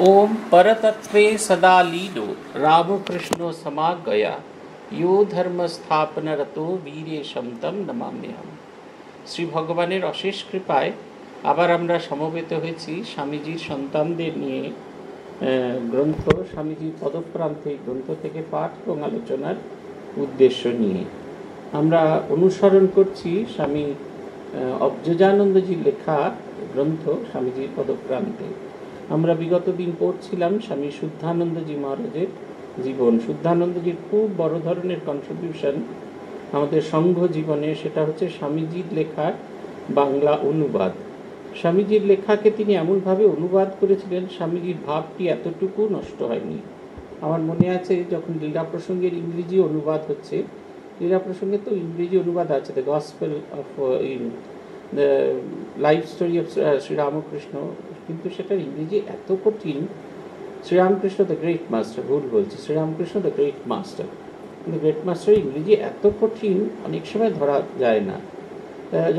ओम परतत्वे सदा लीलो रामकृष्णो समागया यो धर्म स्थापन रतो वीरेशम तम नमाम्यहम। শ্রী ভগবানের অশেষ কৃপায় আবার আমরা সমবেত হয়েছি স্বামীজির সন্তানদের নিয়ে গ্রন্থ স্বামীজির পদপ্রান্তে গ্রন্থ থেকে পাঠ এবং আলোচনার উদ্দেশ্য নিয়ে আমরা অনুসরণ করছি স্বামী অবজোজানন্দজির লেখা গ্রন্থ স্বামীজির পদপ্রান্তে। আমরা বিগত দিন পড়ছিলাম স্বামী শুদ্ধানন্দজি মহারাজের জীবন। শুদ্ধানন্দজির খুব বড় ধরনের কন্ট্রিবিউশন আমাদের সংঘ জীবনে, সেটা হচ্ছে স্বামীজির লেখার বাংলা অনুবাদ। স্বামীজির লেখাকে তিনি এমনভাবে অনুবাদ করেছিলেন, স্বামীজির ভাবটি এতটুকু নষ্ট হয়নি। আমার মনে আছে যখন লীলা প্রসঙ্গের ইংরেজি অনুবাদ হচ্ছে, লীলা প্রসঙ্গে তো ইংরেজি অনুবাদ আছে, the gospel of the life story of Sri Ramakrishna, কিন্তু সেটার ইংরেজি এত কঠিন। শ্রীরামকৃষ্ণ দ্য গ্রেট মাস্টার, ভুল বলছি, শ্রীরামকৃষ্ণ দ্য গ্রেট মাস্টার, কিন্তু গ্রেট মাস্টার ইংরেজি এত কঠিন অনেক সময় ধরা যায় না।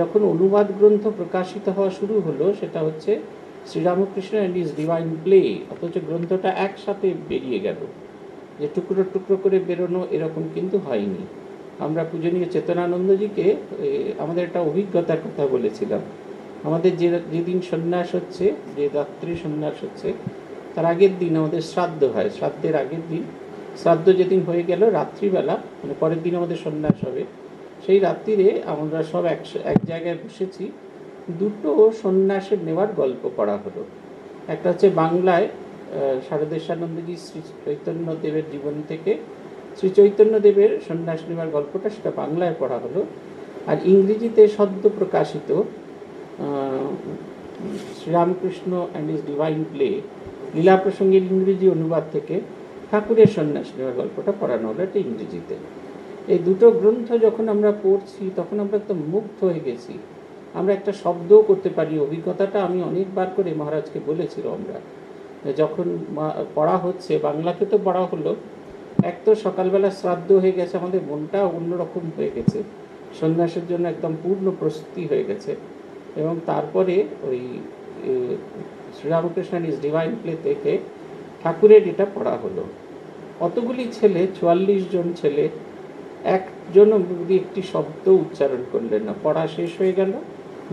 যখন অনুবাদ গ্রন্থ প্রকাশিত হওয়া শুরু হলো, সেটা হচ্ছে Sri Ramakrishna and is divine play, অথচ গ্রন্থটা একসাথে বেরিয়ে গেল, যে টুকরো টুকরো করে বেরোনো এরকম কিন্তু হয়নি। আমরা পূজনীয় চেতনানন্দজিকে আমাদের একটা অভিজ্ঞতার কথা বলেছিলাম। আমাদের যেদিন সন্ন্যাস হচ্ছে, যে রাত্রি সন্ন্যাস হচ্ছে, তার আগের দিন আমাদের শ্রাদ্ধ হয়। শ্রাদ্ধের আগের দিন, শ্রাদ্ধ যেদিন হয়ে গেল রাত্রিবেলা, মানে পরের দিন আমাদের সন্ন্যাস হবে, সেই রাত্রিরে আমরা সব এক জায়গায় বসেছি। দুটো সন্ন্যাসের নেওয়ার গল্প পড়া হলো। একটা হচ্ছে বাংলায় শারদেশানন্দজি শ্রী চৈতন্যদেবের জীবনী থেকে শ্রী চৈতন্যদেবের সন্ন্যাস নেওয়ার গল্পটা, সেটা বাংলায় পড়া হলো। আর ইংরেজিতে সদ্য প্রকাশিত Sriramakrishna and is divine play, লীলা প্রসঙ্গের ইংরেজি অনুবাদ থেকে ঠাকুরের সন্ন্যাস নেওয়ার গল্পটা পড়ানো হলো, এটা ইংরেজিতে। এই দুটো গ্রন্থ যখন আমরা পড়ছি, তখন আমরা তো মুগ্ধ হয়ে গেছি। আমরা একটা শব্দও করতে পারি। অভিজ্ঞতাটা আমি অনেকবার করে মহারাজকে বলেছিল। আমরা যখন পড়া হচ্ছে, বাংলাতে তো পড়া হলো, এক তো সকালবেলা শ্রাদ্ধ হয়ে গেছে, আমাদের মনটা অন্যরকম হয়ে গেছে, সন্ন্যাসের জন্য একদম পূর্ণ প্রস্তুতি হয়ে গেছে। এবং তারপরে ওই শ্রীরামকৃষ্ণ ইজ ডিভাইন প্লে থেকে ঠাকুরের এটা পড়া হলো। অতগুলি ছেলে, 44 জন ছেলে, একজনও একটি শব্দ উচ্চারণ করলেন না। পড়া শেষ হয়ে গেল,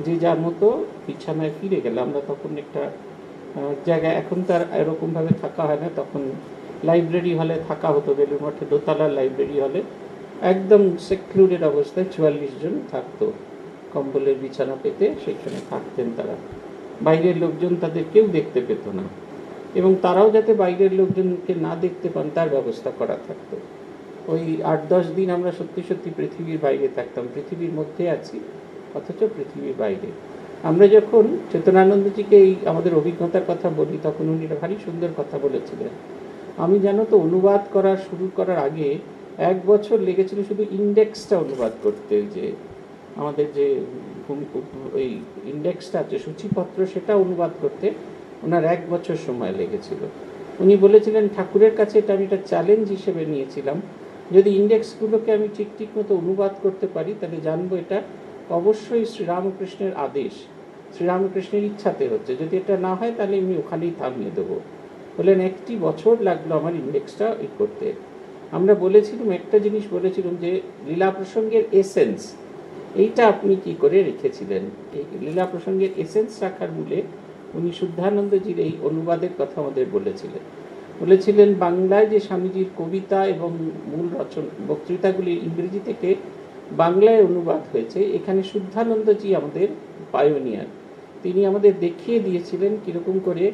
যে যার মতো বিছানায় ফিরে গেল। আমরা তখন একটা জায়গায়, এখন তার এরকমভাবে থাকা হয় না, তখন লাইব্রেরি হলে থাকা হতো, বেলুড় মঠে দোতলার লাইব্রেরি হলে একদম সেক্লুডেড অবস্থায় 44 জন থাকতো, কম্বলের বিছানা পেতে সেখানে থাকতেন তারা। বাইরের লোকজন তাদের কেউ দেখতে পেত না, এবং তারাও যাতে বাইরের লোকজনকে না দেখতে পান তার ব্যবস্থা করা থাকতো। ওই 8-10 দিন আমরা সত্যি সত্যি পৃথিবীর বাইরে থাকতাম। পৃথিবীর মধ্যে আছি অথচ পৃথিবীর বাইরে। আমরা যখন চেতনানন্দজিকে এই আমাদের অভিজ্ঞতার কথা বলি, তখন উনি ভারী সুন্দর কথা বলেছিলেন। আমি জানো তো অনুবাদ শুরু করার আগে 1 বছর লেগেছিল শুধু ইন্ডেক্সটা অনুবাদ করতে। যে আমাদের যে ওই ইন্ডেক্সটা আছে, সূচিপত্র, সেটা অনুবাদ করতে ওনার 1 বছর সময় লেগেছিল। উনি বলেছিলেন, ঠাকুরের কাছে এটা আমি একটা চ্যালেঞ্জ হিসেবে নিয়েছিলাম, যদি ইন্ডেক্সগুলোকে আমি ঠিক মতো অনুবাদ করতে পারি, তাহলে জানবো এটা অবশ্যই শ্রীরামকৃষ্ণের আদেশ, শ্রীরামকৃষ্ণের ইচ্ছাতে হচ্ছে। যদি এটা না হয় তাহলে আমি ওখানেই থামিয়ে দেবো। বললেন 1 বছর লাগলো আমার ইন্ডেক্সটা করতে। আমরা বলেছিলাম, একটা জিনিস বলেছিলাম, যে লীলা প্রসঙ্গের এসেন্স, এইটা আপনি কি করে রেখেছিলেন। এই লীলা প্রসঙ্গের এসেন্স রাখার মূলে উনি শুদ্ধানন্দজির এই অনুবাদের কথা আমাদের বলেছিলেন বাংলায় যে স্বামীজির কবিতা এবং মূল বক্তৃতাগুলি ইংরেজি থেকে বাংলায় অনুবাদ হয়েছে, এখানে শুদ্ধানন্দজি আমাদের পায়োনিয়ার। তিনি আমাদের দেখিয়ে দিয়েছিলেন কীরকম করে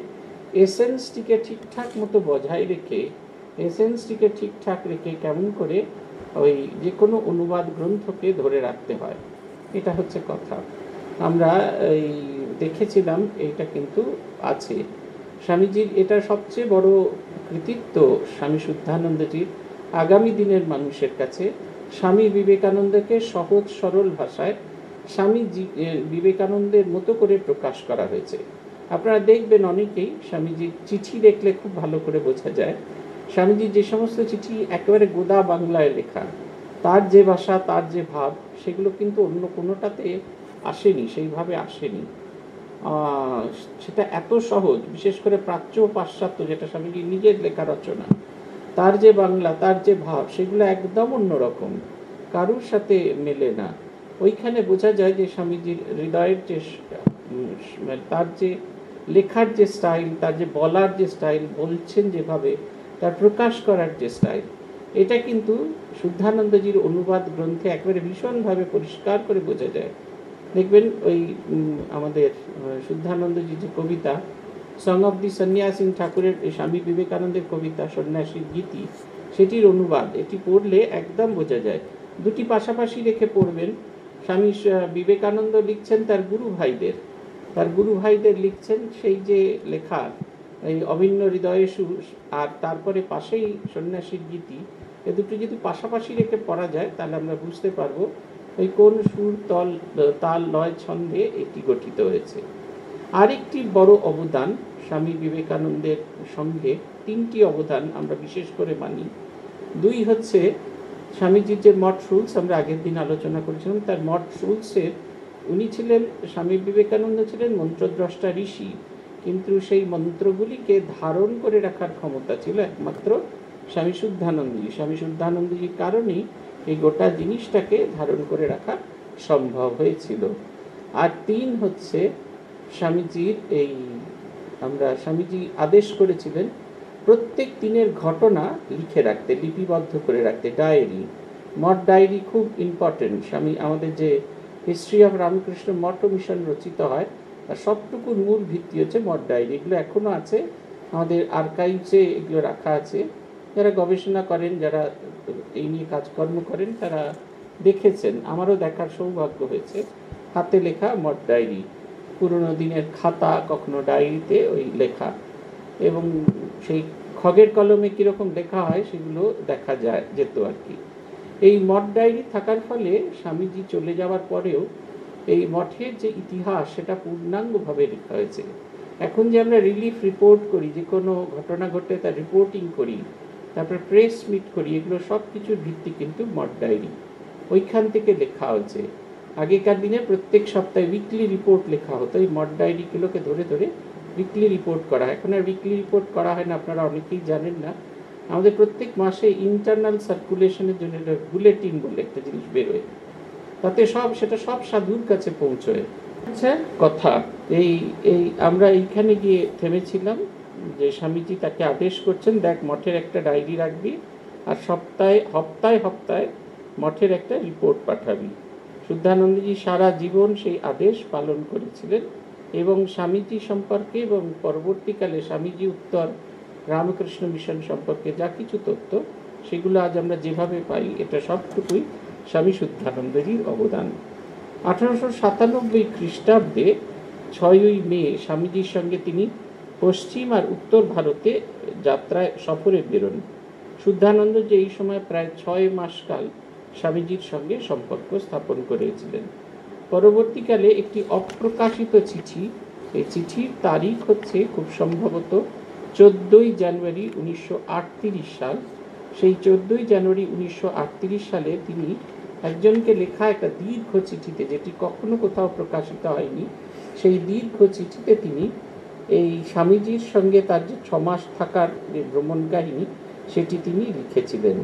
এসেন্সটিকে ঠিকঠাক মতো বজায় রেখে, কেমন করে ওই যে কোনো অনুবাদ গ্রন্থকে ধরে রাখতে হয়। এটা হচ্ছে কথা। আমরা এই দেখেছিলাম, এইটা কিন্তু আছে স্বামীজির। এটা সবচেয়ে বড় কৃতিত্ব স্বামী শুদ্ধানন্দজির। আগামী দিনের মানুষের কাছে স্বামী বিবেকানন্দকে সহজ সরল ভাষায় স্বামী বিবেকানন্দের মতো করে প্রকাশ করা হয়েছে। আপনারা দেখবেন অনেকেই স্বামীজির চিঠি দেখলে খুব ভালো করে বোঝা যায়, স্বামীজির যে সমস্ত চিঠি একেবারে গোদা বাংলায় লেখা, তার যে ভাষা, তার যে ভাব, সেগুলো কিন্তু অন্য কোনোটাতে আসেনি, সেইভাবে আসেনি। সেটা এত সহজ, বিশেষ করে প্রাচ্য ও পাশ্চাত্য, যেটা স্বামীজি নিজের লেখা রচনা, তার যে বাংলা, তার যে ভাব, সেগুলো একদম অন্যরকম, কারুর সাথে মেলে না। ওইখানে বোঝা যায় যে স্বামীজির হৃদয়ের যে তার যে লেখার যে স্টাইল, তার যে বলার যে স্টাইল, বলছেন যেভাবে, তার প্রকাশ করার যে স্টাইল, এটা কিন্তু শুদ্ধানন্দজির অনুবাদ গ্রন্থে একেবারে ভীষণভাবে পরিষ্কার করে বোঝা যায়। দেখবেন ওই আমাদের শুদ্ধানন্দজির যে কবিতা সং অফ দি সন্ন্যাসী ঠাকুরের, স্বামী বিবেকানন্দের কবিতা সন্ন্যাসীর গীতি, সেটির অনুবাদ এটি পড়লে একদম বোঝা যায়। দুটি পাশাপাশি রেখে পড়বেন। স্বামী বিবেকানন্দ লিখছেন তার গুরু ভাইদের লিখছেন সেই যে লেখা, এই অভিন্ন হৃদয়ে সুর, আর তারপরে পাশেই সন্ন্যাসীর গীতি, এ দুটো যদি পাশাপাশি রেখে পড়া যায় তাহলে আমরা বুঝতে পারবো ওই কোন সুর তাল লয় ছন্দে এটি গঠিত হয়েছে। আরেকটি বড় অবদান স্বামী বিবেকানন্দের সঙ্গে, তিনটি অবদান আমরা বিশেষ করে মানি। দুই হচ্ছে স্বামীজির যে মঠ রুলস, আমরা আগের দিন আলোচনা করেছিলাম, তার মঠ রুলসের উনি ছিলেন, স্বামী বিবেকানন্দ ছিলেন মন্ত্রদ্রষ্টা ঋষি, কিন্তু সেই মন্ত্রগুলিকে ধারণ করে রাখার ক্ষমতা ছিল একমাত্র স্বামী শুদ্ধানন্দজির কারণেই এই গোটা জিনিসটাকে ধারণ করে রাখা সম্ভব হয়েছিল। আর তিন হচ্ছে স্বামীজির স্বামীজি আদেশ করেছিলেন প্রত্যেক দিনের ঘটনা লিখে রাখতে, লিপিবদ্ধ করে রাখতে, ডায়েরি, মঠ ডায়েরি খুব ইম্পর্টেন্ট। স্বামী আমাদের যে history of Ramakrishna Math mission রচিত হয়, আর সবটুকুর মূল ভিত্তি হচ্ছে মঠ ডায়েরি। এগুলো এখনও আছে আমাদের আর্কাইভসে, এগুলো রাখা আছে। যারা গবেষণা করেন, যারা এই নিয়ে কাজকর্ম করেন, তারা দেখেছেন, আমারও দেখার সৌভাগ্য হয়েছে, হাতে লেখা মঠ ডায়েরি, পুরনো দিনের খাতা, কখনো ডায়েরিতে ওই লেখা, এবং সেই খগের কলমে কীরকম লেখা হয় সেগুলো দেখা যেত আর কি। এই মঠ ডায়েরি থাকার ফলে স্বামীজি চলে যাওয়ার পরেও এই মঠের যে ইতিহাস, সেটা পূর্ণাঙ্গভাবে লেখা হয়েছে। এখন যে আমরা রিলিফ রিপোর্ট করি, যে কোনো ঘটনা ঘটলে তার রিপোর্টিং করি, তারপর প্রেস মিট করি, এগুলো সব কিছুর ভিত্তি কিন্তু মঠ ডায়েরি, ওইখান থেকে লেখা হয়েছে। আগেকার দিনে প্রত্যেক সপ্তাহে উইকলি রিপোর্ট লেখা হতো, এই মঠ ডায়েরিগুলোকে ধরে ধরে উইকলি রিপোর্ট করা হয়। এখন আর উইকলি রিপোর্ট করা হয় না, আপনারা অনেকেই জানেন না। আমাদের প্রত্যেক মাসে ইন্টারনাল সার্কুলেশনের জন্য বুলেটিন বলে একটা জিনিস বেরোয়, তাতে সেটা সব সাধুর কাছে পৌঁছয়। আচ্ছা, কথা এই আমরা এইখানে গিয়ে থেমেছিলাম যে স্বামীজি তাকে আদেশ করছেন, দেখ মঠের একটা ডায়েরি রাখবি, আর হপ্তায় মঠের একটা রিপোর্ট পাঠাবি। শুদ্ধানন্দজি সারা জীবন সেই আদেশ পালন করেছিলেন, এবং স্বামীজি সম্পর্কে এবং পরবর্তীকালে স্বামীজি উত্তর রামকৃষ্ণ মিশন সম্পর্কে যা কিছু তথ্য, সেগুলো আজ আমরা যেভাবে পাই, এটা সবটুকুই স্বামী শুদ্ধানন্দজির অবদান। 1897 খ্রিস্টাব্দে 6ই মে স্বামীজির সঙ্গে তিনি পশ্চিম আর উত্তর ভারতে যাত্রায় সফরে বেরোন। শুদ্ধানন্দ যে এই সময় প্রায় 6 মাসকাল স্বামীজির সঙ্গে সম্পর্ক স্থাপন করেছিলেন। পরবর্তীকালে একটি অপ্রকাশিত চিঠি, এই চিঠির তারিখ হচ্ছে খুব সম্ভবত 14ই জানুয়ারি 1938 সাল। সেই 14ই জানুয়ারি 1938 সালে তিনি একজনকে লেখা একটা দীর্ঘ চিঠিতে, যেটি কখনো কোথাও প্রকাশিত হয়নি, সেই দীর্ঘ চিঠিতে তিনি এই স্বামীজির সঙ্গে তার যে 6 মাস থাকার যে ভ্রমণ কাহিনী, সেটি তিনি লিখেছিলেন।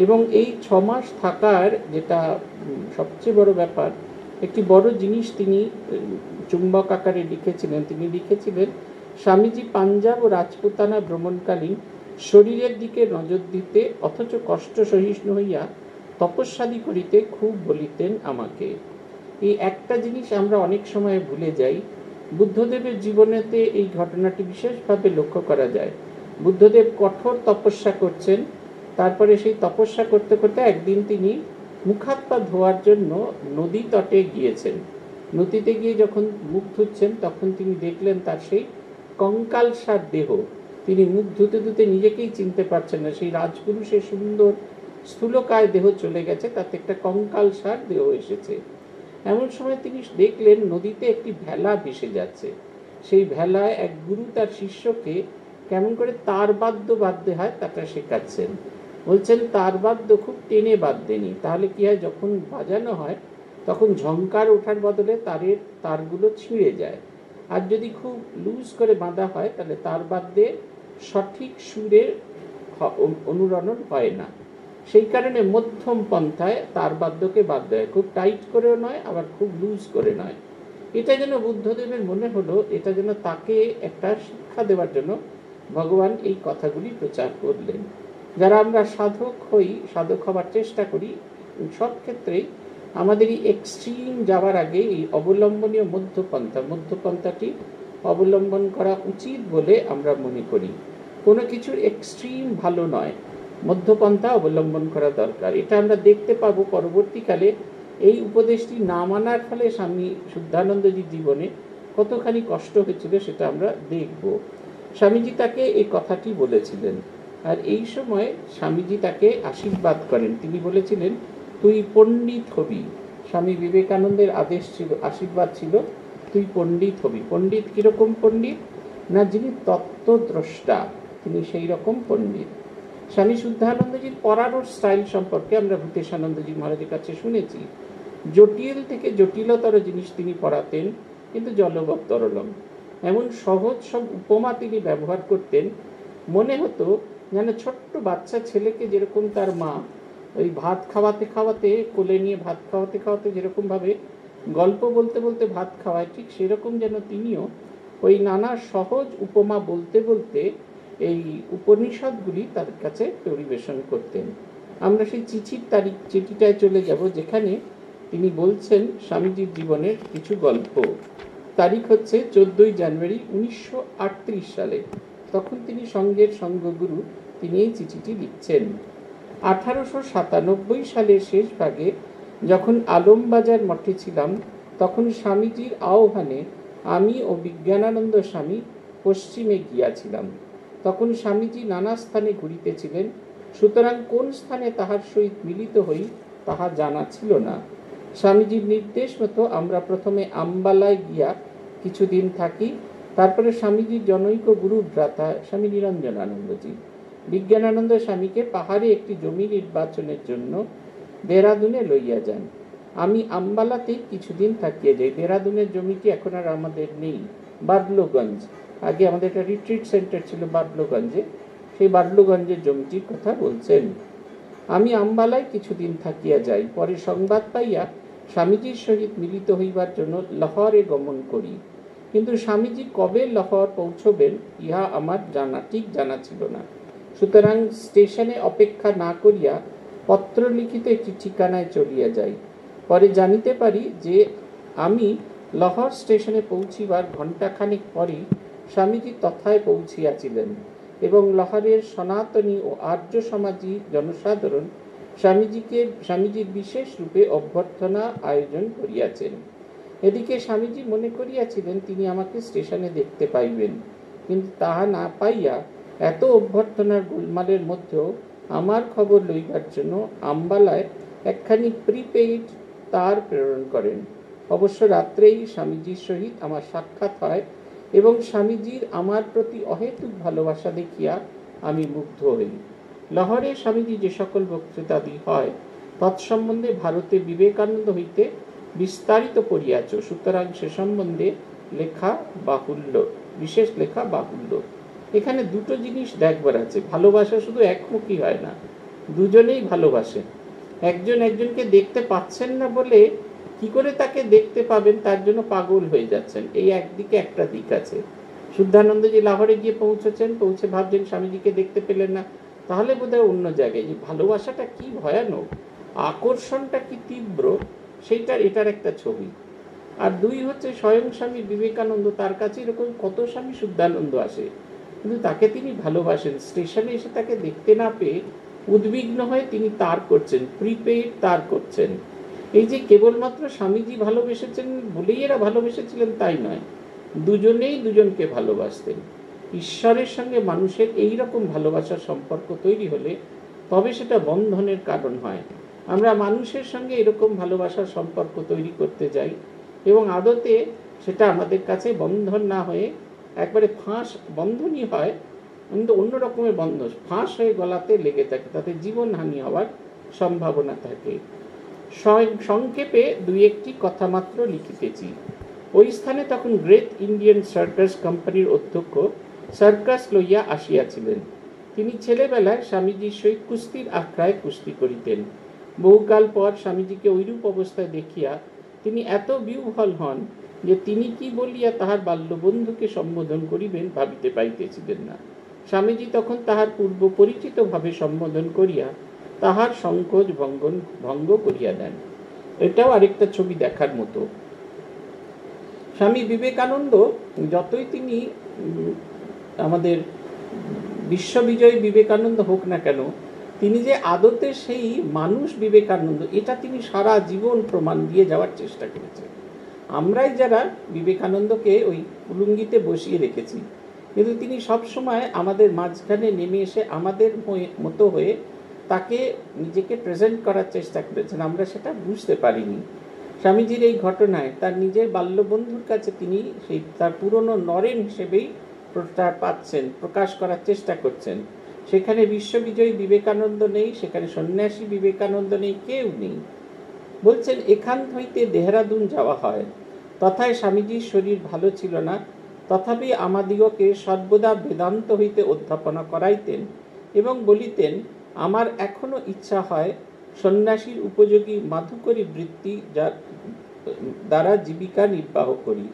এবং এই 6 মাস থাকার যেটা সবচেয়ে বড় ব্যাপার, একটি বড় জিনিস তিনি চুম্বক আকারে লিখেছিলেন। তিনি লিখেছিলেন, স্বামীজি পাঞ্জাব ও রাজপুতানা ভ্রমণকালীন শরীরের দিকে নজর দিতে, অথচ কষ্ট সহিষ্ণু হইয়া তপস্যাদি করিতে খুব বলিতেন আমাকে। এই একটা জিনিস আমরা অনেক সময় ভুলে যাই। বুদ্ধদেবের জীবনেতে এই ঘটনাটি বিশেষভাবে লক্ষ্য করা যায়। বুদ্ধদেব কঠোর তপস্যা করছেন, তারপরে সেই তপস্যা করতে করতে একদিন তিনি মুখ হাত পা ধোয়ার জন্য নদী তটে গিয়েছেন। নদীতে গিয়ে যখন মুখ ধুচ্ছেন, তখন তিনি দেখলেন তার সেই কঙ্কালসার দেহ, তিনি মুখ ধুতে ধুতে নিজেকেই চিনতে পারছেন না। সেই রাজগুরু সে সুন্দর স্থূলকায় দেহ চলে গেছে, তাতে একটা কঙ্কালসার দেহ এসেছে। এমন সময় তিনি দেখলেন নদীতে একটি ভেলা ভেসে যাচ্ছে। সেই ভেলায় এক গুরু তার শিষ্যকে কেমন করে তারবাদ্য বাদ্যে হয় তাটা শেখাচ্ছেন। বলছেন তারবাদ্য খুব টেনে বাদ্যেনি, তাহলে কি হয়, যখন বাজানো হয় তখন ঝংকার ওঠার বদলে তারগুলো ছিঁড়ে যায়। আর যদি খুব লুজ করে বাঁধা হয় তাহলে তার বাদ্যে সঠিক সুরের অনুরণন হয় না। সেই কারণে মধ্যম পন্থায় তার বাদ্যকে বাদ্য হয়, খুব টাইট করেও নয় আবার খুব লুজ করে নয়। এটা যেন বুদ্ধদেবের মনে হলো, এটা যেন তাকে একটা শিক্ষা দেওয়ার জন্য ভগবান এই কথাগুলি প্রচার করলেন। যারা আমরা সাধক হই, সাধক হবার চেষ্টা করি, সব ক্ষেত্রেই আমাদের এই এক্সট্রিম যাওয়ার আগে এই অবলম্বনীয় মধ্যপন্থাটি অবলম্বন করা উচিত বলে আমরা মনে করি। কোনো কিছুর এক্সট্রিম ভালো নয়, মধ্যপন্থা অবলম্বন করা দরকার। এটা আমরা দেখতে পাবো পরবর্তীকালে এই উপদেশটি না মানার ফলে স্বামী শুদ্ধানন্দজির জীবনে কতখানি কষ্ট হয়েছিল সেটা আমরা দেখব। স্বামীজি তাকে এই কথাটি বলেছিলেন, আর এই সময় স্বামীজি তাকে আশীর্বাদ করেন। তিনি বলেছিলেন, তুই পণ্ডিত হবি। স্বামী বিবেকানন্দের আদেশ ছিল, আশীর্বাদ ছিল, তুই পণ্ডিত হবি। পণ্ডিত কীরকম পণ্ডিত না, যিনি তত্ত্বদ্রষ্টা, তিনি সেই রকম পণ্ডিত। স্বামী শুদ্ধানন্দজির পড়ানোর স্টাইল সম্পর্কে আমরা ভূতেশানন্দজি মহারাজের কাছে শুনেছি। জটিল থেকে জটিলতর জিনিস তিনি পড়াতেন, কিন্তু জলবৎ তরলম। এমন সহজ সব উপমা তিনি ব্যবহার করতেন, মনে হতো যেন ছোট্ট বাচ্চা ছেলেকে যেরকম তার মা ওই ভাত খাওয়াতে খাওয়াতে, কোলে নিয়ে ভাত খাওয়াতে খাওয়াতে যেরকমভাবে গল্প বলতে বলতে ভাত খাওয়ায়, ঠিক সেরকম যেন তিনিও ওই নানা সহজ উপমা বলতে বলতে এই উপনিষদগুলি তার কাছে পরিবেশন করতেন। আমরা সেই চিঠিটায় চলে যাব, যেখানে তিনি বলছেন স্বামীজির জীবনের কিছু গল্প। তারিখ হচ্ছে 14 জানুয়ারি 1938 সালে। তখন তিনি সঙ্গের সঙ্গগুরু, তিনি এই চিঠিটি লিখছেন। 1897 সালের শেষ ভাগে যখন আলমবাজার মঠে ছিলাম, তখন স্বামীজির আহ্বানে আমি ও বিজ্ঞানানন্দ স্বামী পশ্চিমে গিয়াছিলাম। তখন স্বামীজি নানা স্থানে ঘুরিতেছিলেন, সুতরাং কোন স্থানে তাহার সহিত মিলিত হই তাহা জানা ছিল না। স্বামীজির নির্দেশ মতো আমরা প্রথমে আম্বালায় গিয়া কিছুদিন থাকি। তারপরে স্বামীজির জনৈক গুরু ভ্রাতা স্বামী নিরঞ্জনানন্দজি বিজ্ঞানানন্দ স্বামীকে পাহাড়ে একটি জমি নির্বাচনের জন্য দেরাদুনে লইয়া যান। আমি আম্বালাতেই কিছুদিন থাকিয়া যাই। দেরাদুনের জমিটি এখন আর আমাদের নেই, বাদলগঞ্জ। আগে আমাদের একটা রিট্রিট সেন্টার ছিল বাদলগঞ্জে, সেই বাদলগঞ্জের জমিটির কথা বলছেন। আমি আম্বালায় কিছুদিন থাকিয়া যাই। পরে সংবাদ পাইয়া স্বামীজির সহিত মিলিত হইবার জন্য লাহোরে গমন করি, কিন্তু স্বামীজি কবে লাহোর পৌঁছবেন ইহা আমার ঠিক জানা ছিল না। সুতরাং স্টেশনে অপেক্ষা না করিয়া পত্র লিখিত একটি ঠিকানায় চলিয়া যাই। পরে জানিতে পারি যে আমি লাহোর স্টেশনে পৌঁছিবার ঘণ্টাখানিক পরেই স্বামীজি তথায় পৌঁছিয়াছিলেন এবং লাহোরের সনাতনী ও আর্য সমাজী জনসাধারণ স্বামীজির বিশেষ রূপে অভ্যর্থনা আয়োজন করিয়াছেন। এদিকে স্বামীজি মনে করিয়াছিলেন তিনি আমাকে স্টেশনে দেখতে পাইবেন, কিন্তু তাহা না পাইয়া এত অভ্যর্থনার গোলমালের মধ্যেও আমার খবর লইবার জন্য আম্বালায় একখানি প্রিপেইড তার প্রেরণ করেন। অবশ্য রাত্রেই স্বামীজির সহিত আমার সাক্ষাৎ হয় এবং স্বামীজির আমার প্রতি অহেতুক ভালোবাসা দেখিয়া আমি মুগ্ধ হই। লাহোরে স্বামীজি যে সকল বক্তৃতাদি হয় তৎসম্বন্ধে ভারতে বিবেকানন্দ হইতে বিস্তারিত পড়িয়াছ, সুতরাং সে সম্বন্ধে বিশেষ লেখা বাহুল্য। এখানে দুটো জিনিস দেখবার আছে। ভালোবাসা শুধু একমুখী হয় না, দুজনেই ভালোবাসেন। একজন একজনকে দেখতে পাচ্ছেন না বলে কি করে তাকে দেখতে পাবেন তার জন্য পাগল হয়ে যাচ্ছেন। এই একদিকে একটা দিক আছে। শুদ্ধানন্দজি লাহোরে গিয়ে পৌঁছে ভাবছেন স্বামীজিকে দেখতে পেলেন না, তাহলে বোধহয় অন্য জায়গায়। যে ভালোবাসাটা কি ভয়ানক, আকর্ষণটা কি তীব্র, এটার একটা ছবি। আর দুই হচ্ছে স্বয়ং স্বামী বিবেকানন্দ, তার কাছে এরকম কত স্বামী শুদ্ধানন্দ আসে, কিন্তু তাকে তিনি ভালোবাসেন। স্টেশনে এসে তাকে দেখতে না পেয়ে উদ্বিগ্ন হয়ে তিনি তার করছেন, প্রিপেইড তার করছেন। এই যে কেবলমাত্র স্বামীজি ভালোবেসেছেন বলেই এরা ভালোবেসেছিলেন তাই নয়, দুজনেই দুজনকে ভালোবাসতেন। ঈশ্বরের সঙ্গে মানুষের এই রকম ভালোবাসার সম্পর্ক তৈরি হলে তবে সেটা বন্ধনের কারণ হয়। আমরা মানুষের সঙ্গে এরকম ভালোবাসার সম্পর্ক তৈরি করতে যাই এবং আদতে সেটা আমাদের কাছে বন্ধন না হয়ে একবারে বন্ধনই হয়, কিন্তু অন্য রকমের বন্ধন ফাঁস হয়ে গলাতে লেগে থাকে, তাতে জীবনহানি হওয়ার সম্ভাবনা থাকে। সংক্ষেপে দুই একটি কথা মাত্র লিখিতেছি। ওই স্থানে তখন গ্রেট ইন্ডিয়ান সার্কাস কোম্পানির অধ্যক্ষ সার্কাস লইয়া আসিয়াছিলেন। তিনি ছেলেবেলায় স্বামীজির সহিত কুস্তির আখড়ায় কুস্তি করিতেন। বহুকাল পর স্বামীজিকে ঐরূপ অবস্থায় দেখিয়া তিনি এত বিহ্বল হন যে তিনি কি বলিয়া তাহার বাল্যবন্ধুকে সম্বোধন করিবেন ভাবিতে পাইতেছিলেন না। স্বামীজি তখন তাহার পূর্ব পরিচিত ভাবে সম্বোধন করিয়া তাহার সংকোচ ভঙ্গ করিয়া দেন। এটাও আরেকটা ছবি দেখার মতো। স্বামী বিবেকানন্দ যতই তিনি আমাদের বিশ্ববিজয়ী বিবেকানন্দ হোক না কেন, তিনি যে আদতে সেই মানুষ বিবেকানন্দ, এটা তিনি সারা জীবন প্রমাণ দিয়ে যাওয়ার চেষ্টা করেছেন। আমরাই যারা বিবেকানন্দকে ওই কুলুঙ্গিতে বসিয়ে রেখেছি, কিন্তু তিনি সবসময় আমাদের মাঝখানে নেমে এসে আমাদের মতো হয়ে তাকে নিজেকে প্রেজেন্ট করার চেষ্টা করেছেন। আমরা সেটা বুঝতে পারিনি। স্বামীজির এই ঘটনায় তার নিজের বাল্যবন্ধুর কাছে তিনি সেই তার পুরনো নরেন হিসেবেই পাচ্ছেন, প্রকাশ করার চেষ্টা করছেন। সেখানে বিশ্ববিজয়ী বিবেকানন্দ নেই, সেখানে সন্ন্যাসী বিবেকানন্দ নেই, কেউ নেই। বলছেন এখান হইতে দেহরাদুন যাওয়া হয়। তথায় স্বামীজির শরীর ভালো ছিল না, তথাপি আমাদিগকে সর্বদা বেদান্ত হইতে অধ্যাপনা করাইতেন এবং বলিতেন, আমার এখনো ইচ্ছা হয় সন্ন্যাসীর উপযোগী মাধুকরী বৃত্তি দ্বারা জীবিকা নির্বাহ করি,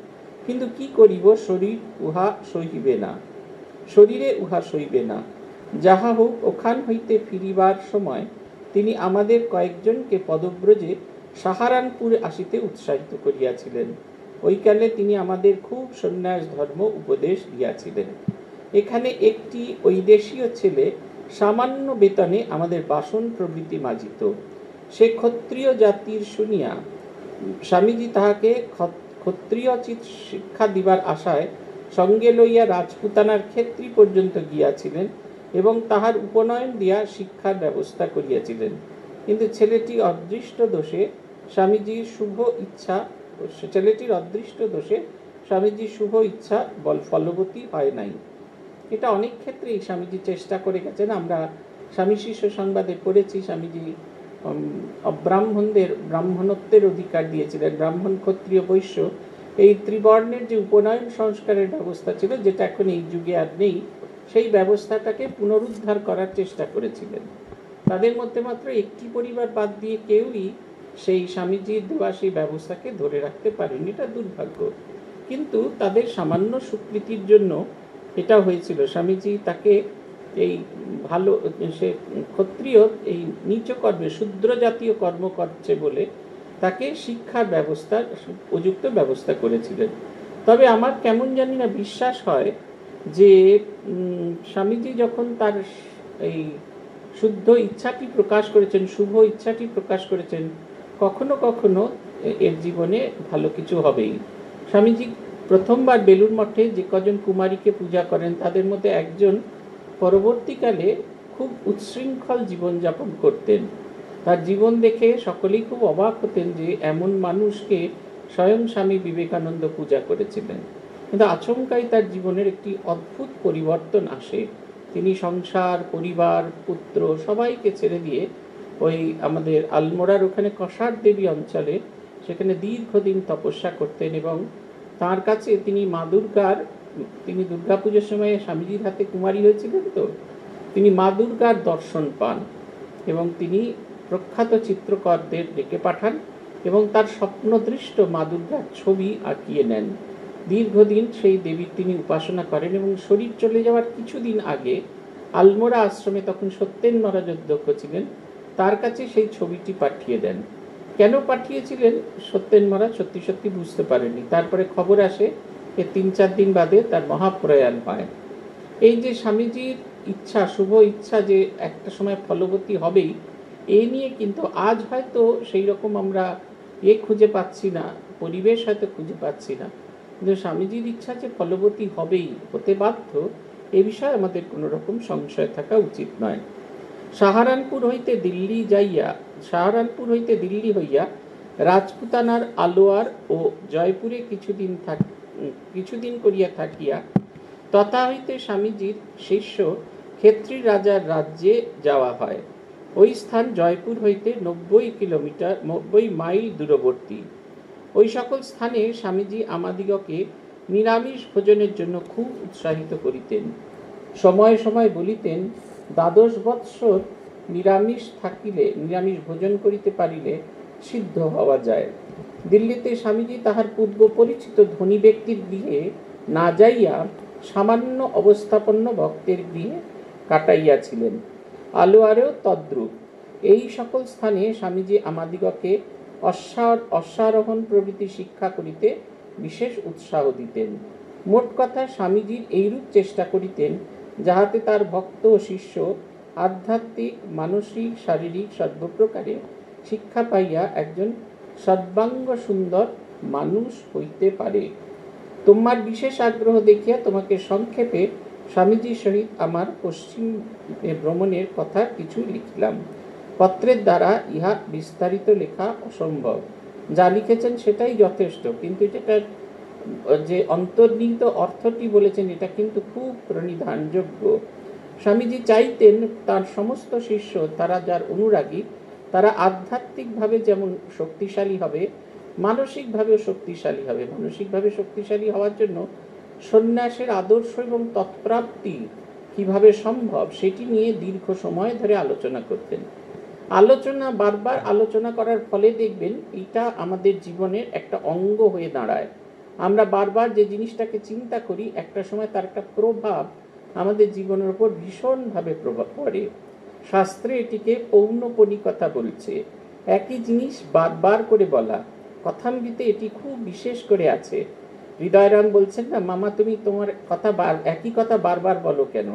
কিন্তু কি করিব, শরীরে উহা সইবে না। যাহা হোক, ওখান হইতে ফিরিবার সময় তিনি আমাদের কয়েকজনকে পদব্রজে সাহারানপুরে আসিতে উৎসাহিত করিয়াছিলেন। ওইকালে তিনি আমাদের খুব সন্ন্যাস ধর্ম উপদেশ দিয়াছিলেন। এখানে একটি ওই দেশীয় ছেলে সামান্য বেতনে আমাদের বাসন প্রভৃতি মাজিত। সে ক্ষত্রিয় জাতির শুনিয়া স্বামীজি তাহাকে ক্ষত্রিয়োচিত শিক্ষা দিবার আশায় সঙ্গে লইয়া রাজপুতানার ক্ষেত্রী পর্যন্ত গিয়াছিলেন এবং তাহার উপনয়ন দিয়া শিক্ষার ব্যবস্থা করিয়াছিলেন। কিন্তু ছেলেটির অদৃষ্ট দোষে স্বামীজির শুভ ইচ্ছা ফলবতী হয় নাই। এটা অনেক ক্ষেত্রেই স্বামীজি চেষ্টা করে গেছেন। আমরা স্বামী শিষ্য সংবাদে পড়েছি, স্বামীজি ব্রাহ্মণত্বের অধিকার দিয়েছিলেন। ব্রাহ্মণ, ক্ষত্রিয়, বৈশ্য, এই ত্রিবর্ণের যে উপনয়ন সংস্কারের ব্যবস্থা ছিল, যেটা এখন এই যুগে আর নেই, সেই ব্যবস্থাটাকে পুনরুদ্ধার করার চেষ্টা করেছিলেন। তাদের মধ্যে মাত্র একটি পরিবার বাদ দিয়ে কেউই সেই স্বামীজির দেওয়া সেই ব্যবস্থাকে ধরে রাখতে পারেনি। এটা দুর্ভাগ্য। কিন্তু তাদের সামান্য স্বীকৃতির জন্য এটা হয়েছিল। স্বামীজি তাকে এই ভালো, সে ক্ষত্রিয় এই নিচ কর্মে শূদ্র জাতীয় কর্ম করছে বলে তাকে শিক্ষার ব্যবস্থার উপযুক্ত ব্যবস্থা করেছিলেন। তবে আমার কেমন জানি না বিশ্বাস হয় যে স্বামীজি যখন তার এই শুদ্ধ ইচ্ছাটি প্রকাশ করেছেন, শুভ ইচ্ছাটি প্রকাশ করেছেন, কখনো কখনো এর জীবনে ভালো কিছু হবেই। স্বামীজি প্রথমবার বেলুড় মঠে যে কজন কুমারীকে পূজা করেন, তাদের মধ্যে একজন পরবর্তীকালে খুব উচ্ছৃঙ্খল জীবনযাপন করতেন। তার জীবন দেখে সকলেই খুব অবাক হতেন যে এমন মানুষকে স্বয়ং স্বামী বিবেকানন্দ পূজা করেছিলেন। কিন্তু আচমকাই তার জীবনের একটি অদ্ভুত পরিবর্তন আসে। তিনি সংসার, পরিবার, পুত্র সবাইকে ছেড়ে দিয়ে ওই আমাদের আলমোড়ার ওখানে কষার দেবী অঞ্চলে সেখানে দীর্ঘদিন তপস্যা করতেন এবং তার কাছে তিনি তিনি দুর্গাপুজোর সময় স্বামীজির হাতে কুমারী হয়েছিলেন, তো তিনি মা দুর্গার দর্শন পান এবং তিনি প্রখ্যাত চিত্রকরদের ডেকে পাঠান এবং তার স্বপ্নদৃষ্ট মা দুর্গার ছবি আঁকিয়ে নেন। দীর্ঘদিন সেই দেবীর তিনি উপাসনা করেন এবং শরীর চলে যাওয়ার কিছুদিন আগে আলমোড়া আশ্রমে, তখন সত্যেন মহারাজ অধ্যক্ষ ছিলেন, তার কাছে সেই ছবিটি পাঠিয়ে দেন। কেন পাঠিয়েছিলেন সত্যেন মহারাজ সত্যি সত্যি বুঝতে পারেননি। তারপরে খবর আসে, এর 3-4 দিন বাদে তার মহাপ্রয়াণ হয়। এই যে স্বামীজির ইচ্ছা, শুভ ইচ্ছা যে একটা সময় ফলবতী হবেই, এই নিয়ে কিন্তু আজ হয়তো সেই রকম আমরা খুঁজে পাচ্ছি না, পরিবেশ হয়তো খুঁজে পাচ্ছি না, কিন্তু স্বামীজির ইচ্ছা যে ফলবতী হবেই, হতে বাধ্য, এ বিষয়ে আমাদের কোনো রকম সংশয় থাকা উচিত নয়। সাহারানপুর হইতে দিল্লি হইয়া রাজপুতানার আলোয়ার ও জয়পুরে কিছুদিন করিয়া থাকিয়া তথা হইতে স্বামীজির শিষ্য ক্ষেত্রী রাজার রাজ্যে যাওয়া হয়। ওই স্থান জয়পুর হইতে 90 মাইল দূরবর্তী। ওই সকল স্থানে স্বামীজি আমাদিগকে নিরামিষ ভোজনের জন্য খুব উৎসাহিত করিতেন। সময়ে সময়ে বলিতেন, 12 বৎসর নিরামিষ ভোজন করিতে পারিলে সিদ্ধ হওয়া যায়। দিল্লিতে স্বামীজি তাহার পূর্ব পরিচিত ধনী ব্যক্তির গৃহে না যাইয়া সামান্য অবস্থাপন্ন ভক্তের গৃহে কাটাইয়াছিলেন। আলোয়ারেও তদ্রূপ। এই সকল স্থানে স্বামীজি আমাদিগকে অশ্বারোহণ প্রভৃতি শিক্ষা করিতে বিশেষ উৎসাহ দিতেন। মোট কথা স্বামীজির এইরূপ চেষ্টা করিতেন যাহাতে তার ভক্ত ও শিষ্য আধ্যাত্মিক, মানসিক, শারীরিক সর্বপ্রকারে শিক্ষা পাইয়া একজন সর্বাঙ্গ সুন্দর মানুষ হইতে পারে। তোমার বিশেষ আগ্রহ দেখিয়া তোমাকে সংক্ষেপে স্বামীজির সহিত আমার পশ্চিম ভ্রমণের কথা কিছু লিখলাম। পত্রের দ্বারা ইহা বিস্তারিত লেখা অসম্ভব। যা লিখেছেন সেটাই যথেষ্ট, কিন্তু যেটা যে অন্তর্নিহিত অর্থটি বলেছেন এটা কিন্তু খুব প্রণিধানযোগ্য। স্বামীজি চাইতেন তার সমস্ত শিষ্য, তারা যার অনুরাগী, তারা আধ্যাত্মিকভাবে যেমন শক্তিশালী হবে, মানসিকভাবেও শক্তিশালী হবে। মানসিকভাবে শক্তিশালী হওয়ার জন্য সন্ন্যাসের আদর্শ এবং তৎপ্রাপ্তি কিভাবে সম্ভব সেটি নিয়ে দীর্ঘ সময় ধরে আলোচনা করতেন। বারবার আলোচনা করার ফলে দেখবেন এটা আমাদের জীবনের একটা অঙ্গ হয়ে দাঁড়ায়। আমরা বারবার যে জিনিসটাকে চিন্তা করি, একটা সময় তার একটা প্রভাব আমাদের জীবনের উপর ভীষণভাবে প্রভাব পড়ে। শাস্ত্রে এটিকে পৌনঃপুনিকতা বলছে। একই জিনিস বারবার করে বলা। কথামৃতে এটি খুব বিশেষ করে আছে। হৃদয়রাম বলছেন না, মামা তুমি তোমার কথা একই কথা বারবার বলো কেন?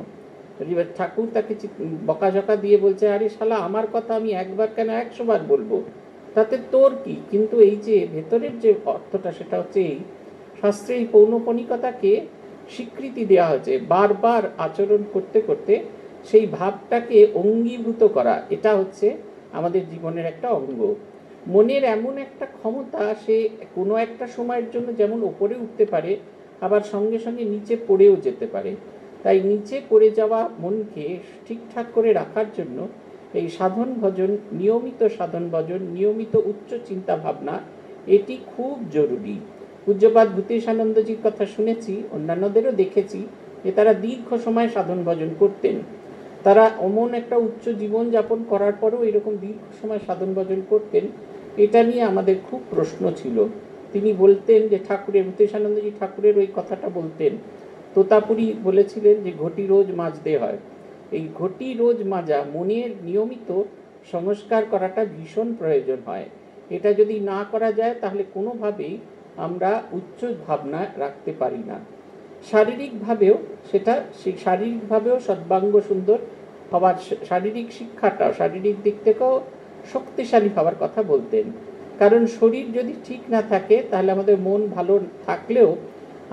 ঠাকুর তাকে বকাঝকা দিয়ে বলছে, আরে শালা, আমার কথা আমি একবার কেন 100 বার বলবো, তাতে তোর কি? কিন্তু এই যে ভেতরের যে অর্থটা, সেটা হচ্ছে এই শাস্ত্রে এই পৌনঃপুনিকতাকে স্বীকৃতি দেওয়া হয়েছে। বারবার আচরণ করতে করতে সেই ভাবটাকে অঙ্গীভূত করা, এটা হচ্ছে আমাদের জীবনের একটা অঙ্গ। মনের এমন একটা ক্ষমতা, সে কোনো একটা সময়ের জন্য যেমন ওপরে উঠতে পারে, আবার সঙ্গে সঙ্গে নিচে পড়েও যেতে পারে। তাই নিচে পড়ে যাওয়া মনকে ঠিকঠাক করে রাখার জন্য এই সাধন ভজন, নিয়মিত সাধন ভজন, নিয়মিত উচ্চ চিন্তা ভাবনা, এটি খুব জরুরি। পূজ্যপাদ ভূতেশানন্দজির কথা শুনেছি, অন্যান্যদেরও দেখেছি যে তারা দীর্ঘ সময় সাধন ভজন করতেন। তারা অমন একটা উচ্চ জীবন যাপন করার পরেও এরকম দীর্ঘ সময় সাধন ভজন করতেন, এটা নিয়ে আমাদের খুব প্রশ্ন ছিল। তিনি বলতেন যে ভূতেশানন্দজি ঠাকুরের ওই কথাটা বলতেন, তোতাপুরী বলেছিলেন যে ঘটি রোজ মাজতে হয়। এই ঘটি রোজ মাজা, মনের নিয়মিত সংস্কার করাটা ভীষণ প্রয়োজন হয়। এটা যদি না করা যায় তাহলে কোনোভাবেই আমরা উচ্চ ভাবনা রাখতে পারি না। শারীরিকভাবেও সর্বাঙ্গ সুন্দর হওয়ার, শারীরিক শিক্ষাটা, শারীরিক দিক থেকেও শক্তিশালী হওয়ার কথা বলতেন। কারণ শরীর যদি ঠিক না থাকে তাহলে আমাদের মন ভালো থাকলেও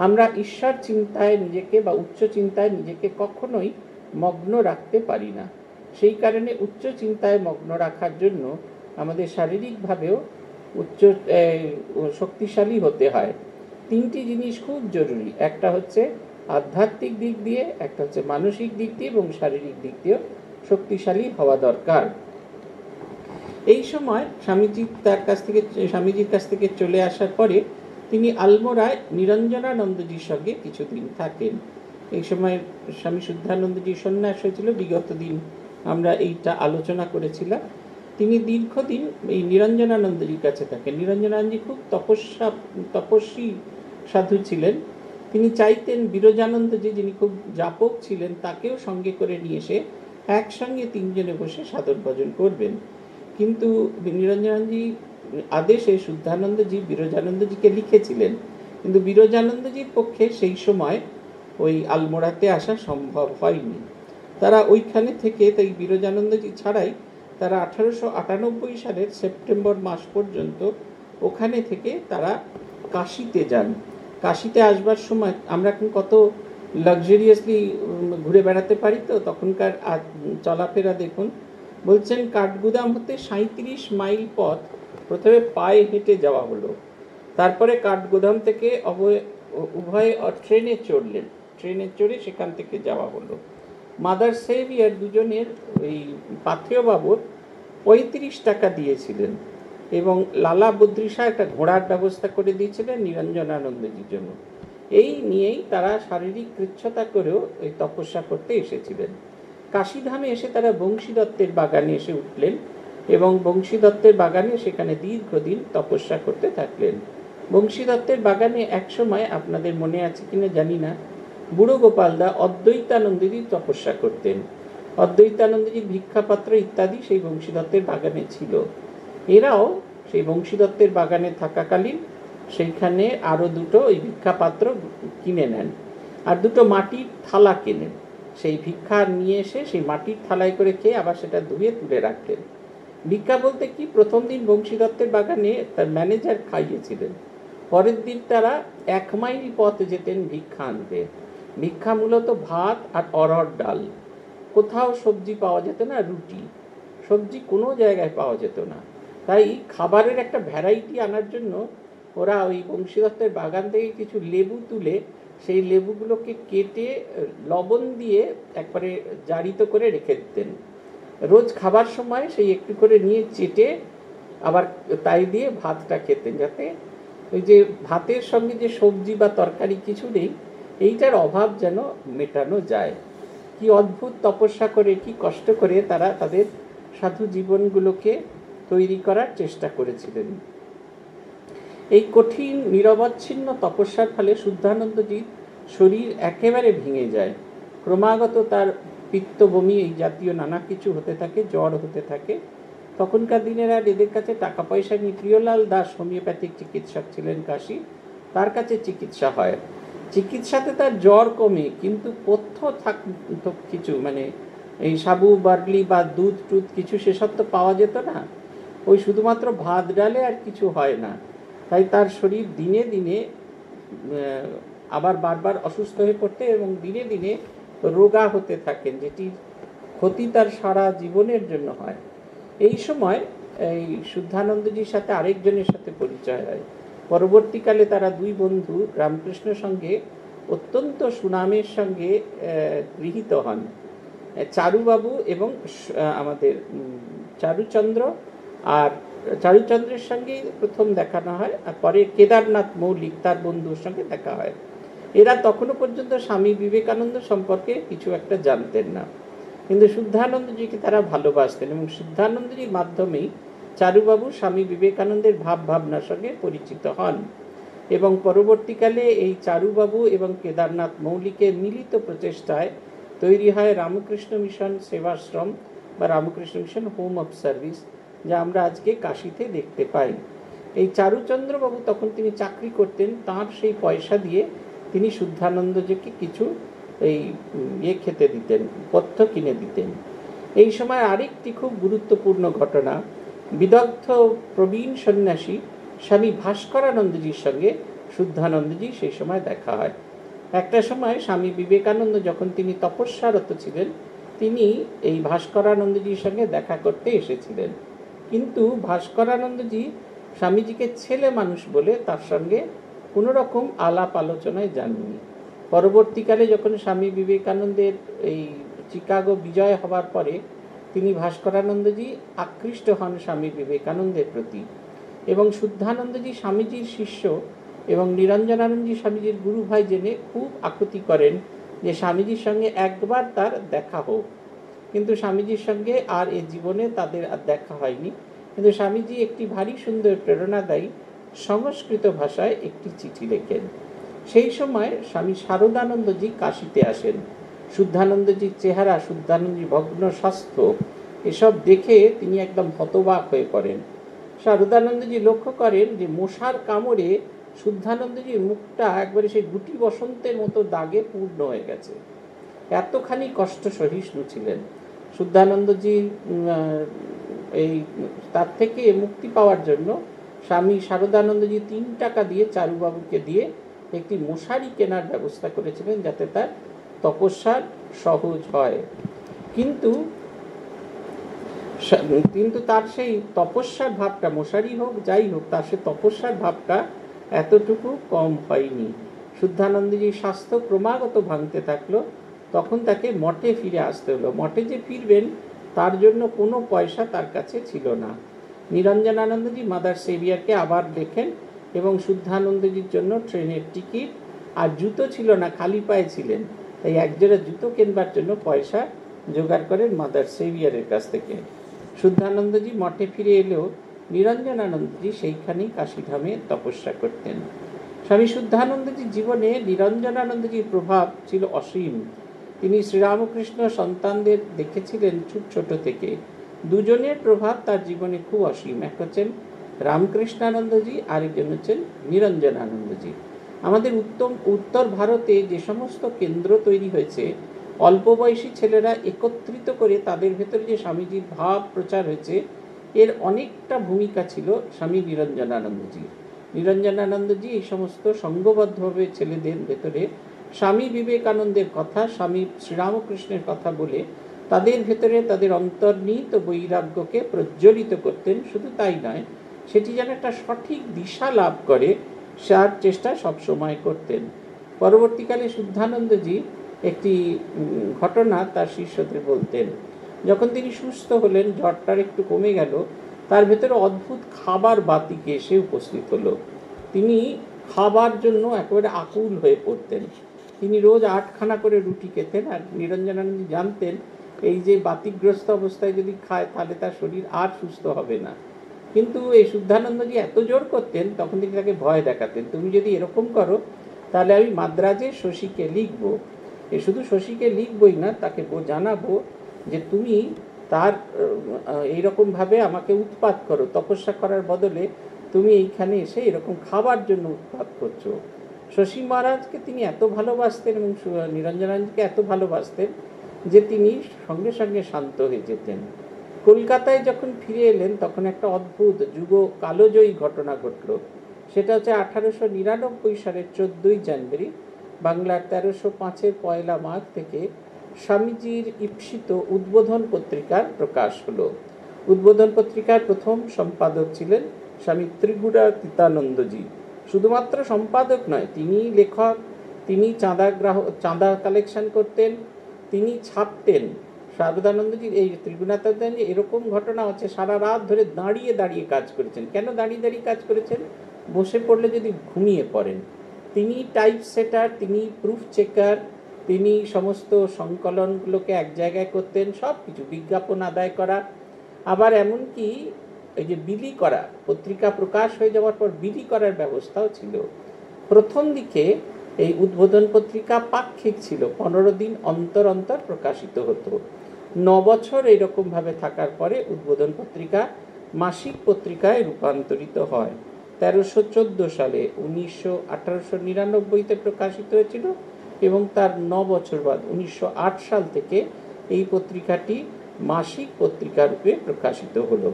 আমরা ঈশ্বর চিন্তায় নিজেকে বা উচ্চ চিন্তায় নিজেকে কখনোই মগ্ন রাখতে পারি না। সেই কারণে উচ্চ চিন্তায় মগ্ন রাখার জন্য আমাদের শারীরিকভাবেও শক্তিশালী হতে হয়। 3টি জিনিস খুব জরুরি। একটা হচ্ছে আধ্যাত্মিক দিক দিয়ে, একটা হচ্ছে মানসিক দিক দিয়ে, এবং শারীরিক দিক দিয়েও শক্তিশালী হওয়া দরকার। এই সময় স্বামীজির কাছ থেকে চলে আসার পরে তিনি আলমোড়ায় নিরঞ্জনানন্দজির সঙ্গে কিছুদিন থাকেন। এই সময় স্বামী শুদ্ধানন্দজির সন্ন্যাস হয়েছিল। বিগত দিন আমরা এইটা আলোচনা করেছিলাম। তিনি দীর্ঘদিন এই নিরঞ্জনানন্দজির কাছে থাকেন। নিরঞ্জনানন্দজি খুব তপস্বী সাধু ছিলেন। তিনি চাইতেন বিরজানন্দজি, যিনি খুব জাপক ছিলেন, তাকেও সঙ্গে করে নিয়ে এসে একসঙ্গে 3 জনে বসে সাধন ভজন করবেন। কিন্তু নিরঞ্জনানন্দজি আদেশে শুদ্ধানন্দজি বিরজানন্দজিকে লিখেছিলেন, কিন্তু বিরজানন্দজির পক্ষে সেই সময় ওই আলমোড়াতে আসা সম্ভব হয়নি। তারা ওইখানে থেকে, তাই বিরজানন্দজি ছাড়াই তারা 1898 সালের সেপ্টেম্বর মাস পর্যন্ত ওখানে থেকে তারা কাশিতে যান। কাশিতে আসবার সময় আমরা কত লাক্সারিয়াসলি ঘুরে বেড়াতে পারি, তো তখনকার চলাফেরা দেখুন। বলছেন কাঠগুদাম হতে 37 মাইল পথ প্রথমে পায়ে হেঁটে যাওয়া হলো। তারপরে কাঠগুদাম থেকে উভয়ে ট্রেনে চড়ে সেখান থেকে যাওয়া হলো। মাদার সেভিয়ার দুজনের ওই পাথেয় বাবদ 35 টাকা দিয়েছিলেন। এবং লালা বদ্রিশা একটা ঘোড়ার ব্যবস্থা করে দিয়েছিলেন নিরঞ্জনানন্দজির জন্য। এই নিয়েই তারা শারীরিক কৃচ্ছতা করেও এই তপস্যা করতে এসেছিলেন। কাশীধামে এসে তারা বংশীদত্তের বাগানে এসে উঠলেন এবং বংশীদত্তের বাগানে সেখানে দীর্ঘদিন তপস্যা করতে থাকলেন। বংশীদত্তের বাগানে একসময়, আপনাদের মনে আছে কিনা জানি না, বুড়ো গোপালদা অদ্বৈতানন্দজির তপস্যা করতেন। অদ্বৈতানন্দজির ভিক্ষাপাত্র ইত্যাদি সেই বংশীদত্তের বাগানে ছিল। এরাও সেই বংশীদত্তের বাগানে থাকাকালীন সেইখানে আরও দুটো ওই ভিক্ষাপাত্র কিনে নেন, আর দুটো মাটির থালা কেনেন। সেই ভিক্ষা নিয়ে এসে সেই মাটির থালায় করে খেয়ে আবার সেটা ধুয়ে তুলে রাখতেন। ভিক্ষা বলতে কি, প্রথম দিন বংশীদত্তের বাগানে তার ম্যানেজার খাইয়েছিলেন, পরের দিন তারা 1 মাইল পথ যেতেন ভিক্ষা আনতে। ভিক্ষা মূলত ভাত আর অরহর ডাল, কোথাও সবজি পাওয়া যেত না, রুটি, সবজি কোনো জায়গায় পাওয়া যেত না। তাই খাবারের একটা ভ্যারাইটি আনার জন্য ওরা ওই বংশীদত্তের বাগান থেকে কিছু লেবু তুলে সেই লেবুগুলোকে কেটে লবণ দিয়ে একবারে জারিত করে রেখে দিতেন। রোজ খাবার সময় সেই একটু করে নিয়ে চেটে আবার তাই দিয়ে ভাতটা খেতেন, যাতে ওই যে ভাতের সঙ্গে যে সবজি বা তরকারি কিছু নেই, এইটার অভাব যেন মেটানো যায়। কি অদ্ভুত তপস্যা করে, কি কষ্ট করে তারা তাদের সাধু জীবনগুলোকে তৈরি করার চেষ্টা করেছিলেন। এই কঠিন নিরবচ্ছিন্ন তপস্যার ফলে শুদ্ধানন্দজির শরীর একেবারে ভেঙে যায়। ক্রমাগত তার পিত্ত, বমি এই জাতীয় নানা কিছু হতে থাকে, জ্বর হতে থাকে। তখনকার দিনের আর এদের কাছে টাকা পয়সা নেই। প্রিয়লাল দাস হোমিওপ্যাথিক চিকিৎসক ছিলেন কাশী, তার কাছে চিকিৎসা হয়। চিকিৎসাতে তার জ্বর কমে, কিন্তু পথ্য থাকতো কিছু, মানে এই সাবু বার্লি বা দুধ টুধ কিছু সেসব তো পাওয়া যেত না। ওই শুধুমাত্র ভাত ডালে আর কিছু হয় না। তাই তার শরীর দিনে দিনে আবার বারবার অসুস্থ হয়ে পড়তে এবং দিনে দিনে রোগা হতে থাকেন, যেটির ক্ষতি তার সারা জীবনের জন্য হয়। এই সময় এই শুদ্ধানন্দজির সাথে আরেকজনের সাথে পরিচয় হয়। পরবর্তীকালে তারা দুই বন্ধু রামকৃষ্ণের সঙ্গে অত্যন্ত সুনামের সঙ্গে গৃহীত হন। চারুবাবু এবং আমাদের চারুচন্দ্র, আর চারুচন্দ্রের সঙ্গে প্রথম দেখানো হয়, আর পরে কেদারনাথ মৌলিক তার বন্ধুর সঙ্গে দেখা হয়। এরা তখনও পর্যন্ত স্বামী বিবেকানন্দ সম্পর্কে কিছু একটা জানতেন না, কিন্তু শুদ্ধানন্দজিকে তারা ভালোবাসতেন এবং শুদ্ধানন্দজির মাধ্যমেই চারুবাবু স্বামী বিবেকানন্দের ভাব ভাবনার সঙ্গে পরিচিত হন। এবং পরবর্তীকালে এই চারুবাবু এবং কেদারনাথ মৌলিকের মিলিত প্রচেষ্টায় তৈরি হয় রামকৃষ্ণ মিশন সেবাশ্রম বা Ramakrishna mission home of service, যা আমরা আজকে কাশীতে দেখতে পাই। এই চারুচন্দ্রবাবু তখন তিনি চাকরি করতেন, তার সেই পয়সা দিয়ে তিনি শুদ্ধানন্দজিকে কিছু এই খেতে দিতেন, পথ্য কিনে দিতেন। এই সময় আরেকটি খুব গুরুত্বপূর্ণ ঘটনা, বিদগ্ধ প্রবীণ সন্ন্যাসী স্বামী ভাস্করানন্দজির সঙ্গে শুদ্ধানন্দজি সেই সময় দেখা হয়। একটা সময় স্বামী বিবেকানন্দ যখন তিনি তপস্যারত ছিলেন, তিনি এই ভাস্করানন্দজির সঙ্গে দেখা করতে এসেছিলেন, কিন্তু ভাস্করানন্দজি স্বামীজিকে ছেলে মানুষ বলে তার সঙ্গে কোনো রকম আলাপ আলোচনায় যাননি। পরবর্তীকালে যখন স্বামী বিবেকানন্দের এই চিকাগো বিজয় হবার পরে তিনি ভাস্করানন্দজি আকৃষ্ট হন স্বামী বিবেকানন্দের প্রতি, এবং শুদ্ধানন্দজি স্বামীজির শিষ্য এবং নিরঞ্জনানন্দজি স্বামীজির গুরু ভাই জেনে খুব আকুতি করেন যে স্বামীজির সঙ্গে একবার তার দেখা হোক। কিন্তু স্বামীজির সঙ্গে আর এ জীবনে তাদের আর দেখা হয়নি। কিন্তু স্বামীজি একটি ভারী সুন্দর প্রেরণাদায়ী সংস্কৃত ভাষায় একটি চিঠি লেখেন। সেই সময় স্বামী শারদানন্দজি কাশীতে আসেন। শুদ্ধানন্দজির চেহারা, শুদ্ধানন্দজির ভগ্ন স্বাস্থ্য, এসব দেখে তিনি একদম হতবাক হয়ে পড়েন। শারদানন্দজি লক্ষ্য করেন যে মশার কামড়ে শুদ্ধানন্দজির মুখটা একবারে সেই গুটি বসন্তের মতো দাগে পূর্ণ হয়ে গেছে। এতখানি কষ্ট সহিষ্ণু ছিলেন শুদ্ধানন্দজি। এই তার থেকে মুক্তি পাওয়ার জন্য স্বামী শারদানন্দজি 3 টাকা দিয়ে চারুবাবুকে দিয়ে একটি মশারি কেনার ব্যবস্থা করেছিলেন, যাতে তার তপস্যা সহজ হয়। কিন্তু তার সেই তপস্যার ভাবটা, মশারি হোক যাই হোক, তার সেই তপস্যার ভাবটা এতটুকু কম হয়নি। শুদ্ধানন্দজির স্বাস্থ্য ক্রমাগত ভাঙতে থাকলো। তখন তাকে মঠে ফিরে আসতে হলো। মঠে যে ফিরবেন তার জন্য কোনো পয়সা তার কাছে ছিল না। নিরঞ্জনানন্দজি মাদার সেভিয়ারকে আবার দেখেন এবং শুদ্ধানন্দজির জন্য ট্রেনের টিকিট আর জুতো ছিল না, খালি পায়ে ছিলেন, তাই একজোড়া জুতো কেনবার জন্য পয়সা জোগাড় করেন মাদার সেভিয়ারের কাছ থেকে। শুদ্ধানন্দজি মঠে ফিরে এলেও নিরঞ্জনানন্দজি সেইখানেই কাশীধামে তপস্যা করতেন। স্বামী শুদ্ধানন্দজির জীবনে নিরঞ্জনানন্দজির প্রভাব ছিল অসীম। তিনি শ্রীরামকৃষ্ণ সন্তানদের দেখেছিলেন খুব ছোট থেকে। দুজনের প্রভাব তার জীবনে খুব অসীম। এক হচ্ছেন রামকৃষ্ণানন্দজি, আরেকজন হচ্ছেন নিরঞ্জনানন্দজি। আমাদের উত্তর ভারতে যে সমস্ত কেন্দ্র তৈরি হয়েছে, অল্প বয়সী ছেলেরা একত্রিত করে তাদের ভেতরে যে স্বামীজির ভাব প্রচার হয়েছে, এর অনেকটা ভূমিকা ছিল স্বামী নিরঞ্জনানন্দজি। নিরঞ্জনানন্দজি এই সমস্ত সংঘবদ্ধভাবে ছেলেদের ভেতরে স্বামী বিবেকানন্দের কথা, স্বামী শ্রীরামকৃষ্ণের কথা বলে তাদের ভেতরে তাদের অন্তর্নিহিত বৈরাগ্যকে প্রজ্বলিত করতেন। শুধু তাই নয়, সেটি যেন একটা সঠিক দিশা লাভ করে তার চেষ্টা সবসময় করতেন। পরবর্তীকালে শুদ্ধানন্দজি একটি ঘটনা তার শিষ্যদের বলতেন। যখন তিনি সুস্থ হলেন, জ্বরটার একটু কমে গেল, তার ভেতরে অদ্ভুত খাবার বাতিকে এসে উপস্থিত হলো। তিনি খাবার জন্য একেবারে আকুল হয়ে পড়তেন। তিনি রোজ 8খানা করে রুটি খেতেন, আর নিরঞ্জনানন্দজি জানতেন এই যে বাতিগ্রস্ত অবস্থায় যদি খায় তাহলে তার শরীর আর সুস্থ হবে না। কিন্তু এই শুদ্ধানন্দজি এত জোর করতেন, তখন তিনি তাকে ভয় দেখাতেন, তুমি যদি এরকম করো তাহলে আমি মাদ্রাজে শশীকে লিখবো। শুধু শশীকে লিখবই না, তাকে জানাবো যে তুমি তার এইরকমভাবে আমাকে উৎপাত করো, তপস্যা করার বদলে তুমি এইখানে এসে এরকম খাবার জন্য উৎপাত করছো। শশী মহারাজকে তিনি এত ভালোবাসতেন এবং নিরঞ্জনানন্দকে এত ভালোবাসতেন যে তিনি সঙ্গে সঙ্গে শান্ত হয়ে যেতেন। কলকাতায় যখন ফিরে এলেন, তখন একটা অদ্ভুত কালোজয়ী ঘটনা ঘটল। সেটা হচ্ছে 1899 সালের 14ই জানুয়ারি বাংলার 1305-এর 1 মাঘ থেকে স্বামীজির ঈপ্সিত উদ্বোধন পত্রিকার প্রকাশ হলো। উদ্বোধন পত্রিকার প্রথম সম্পাদক ছিলেন স্বামী ত্রিগুণাতীতানন্দজি। শুধুমাত্র সম্পাদক নয়, তিনি লেখক, তিনি চাঁদা কালেকশন করতেন, তিনি ছাপতেন। শারদানন্দজি এই ত্রিগুণাতীতানন্দজি এরকম ঘটনা হচ্ছে সারা রাত ধরে দাঁড়িয়ে দাঁড়িয়ে কাজ করেছেন। কেন দাঁড়িয়ে দাঁড়িয়ে কাজ করেছেন? বসে পড়লে যদি ঘুমিয়ে পড়েন। তিনি টাইপ সেটার, তিনি প্রুফ চেকার, তিনি সমস্ত সংকলনগুলোকে এক জায়গায় করতেন, সব কিছু বিজ্ঞাপন আদায় করা, আবার এমনকি এই যে বিলি করা, পত্রিকা প্রকাশ হয়ে যাওয়ার পর বিলি করার ব্যবস্থাও ছিল। প্রথম দিকে এই উদ্বোধন পত্রিকা পাক্ষিক ছিল, 15 দিন অন্তর অন্তর প্রকাশিত হতো। 9 বছর এইরকমভাবে থাকার পরে উদ্বোধন পত্রিকা মাসিক পত্রিকায় রূপান্তরিত হয়। 1314 সালে 1899-তে প্রকাশিত হয়েছিল এবং তার 9 বছর বাদ 1908 সাল থেকে এই পত্রিকাটি মাসিক পত্রিকা রূপে প্রকাশিত হলো।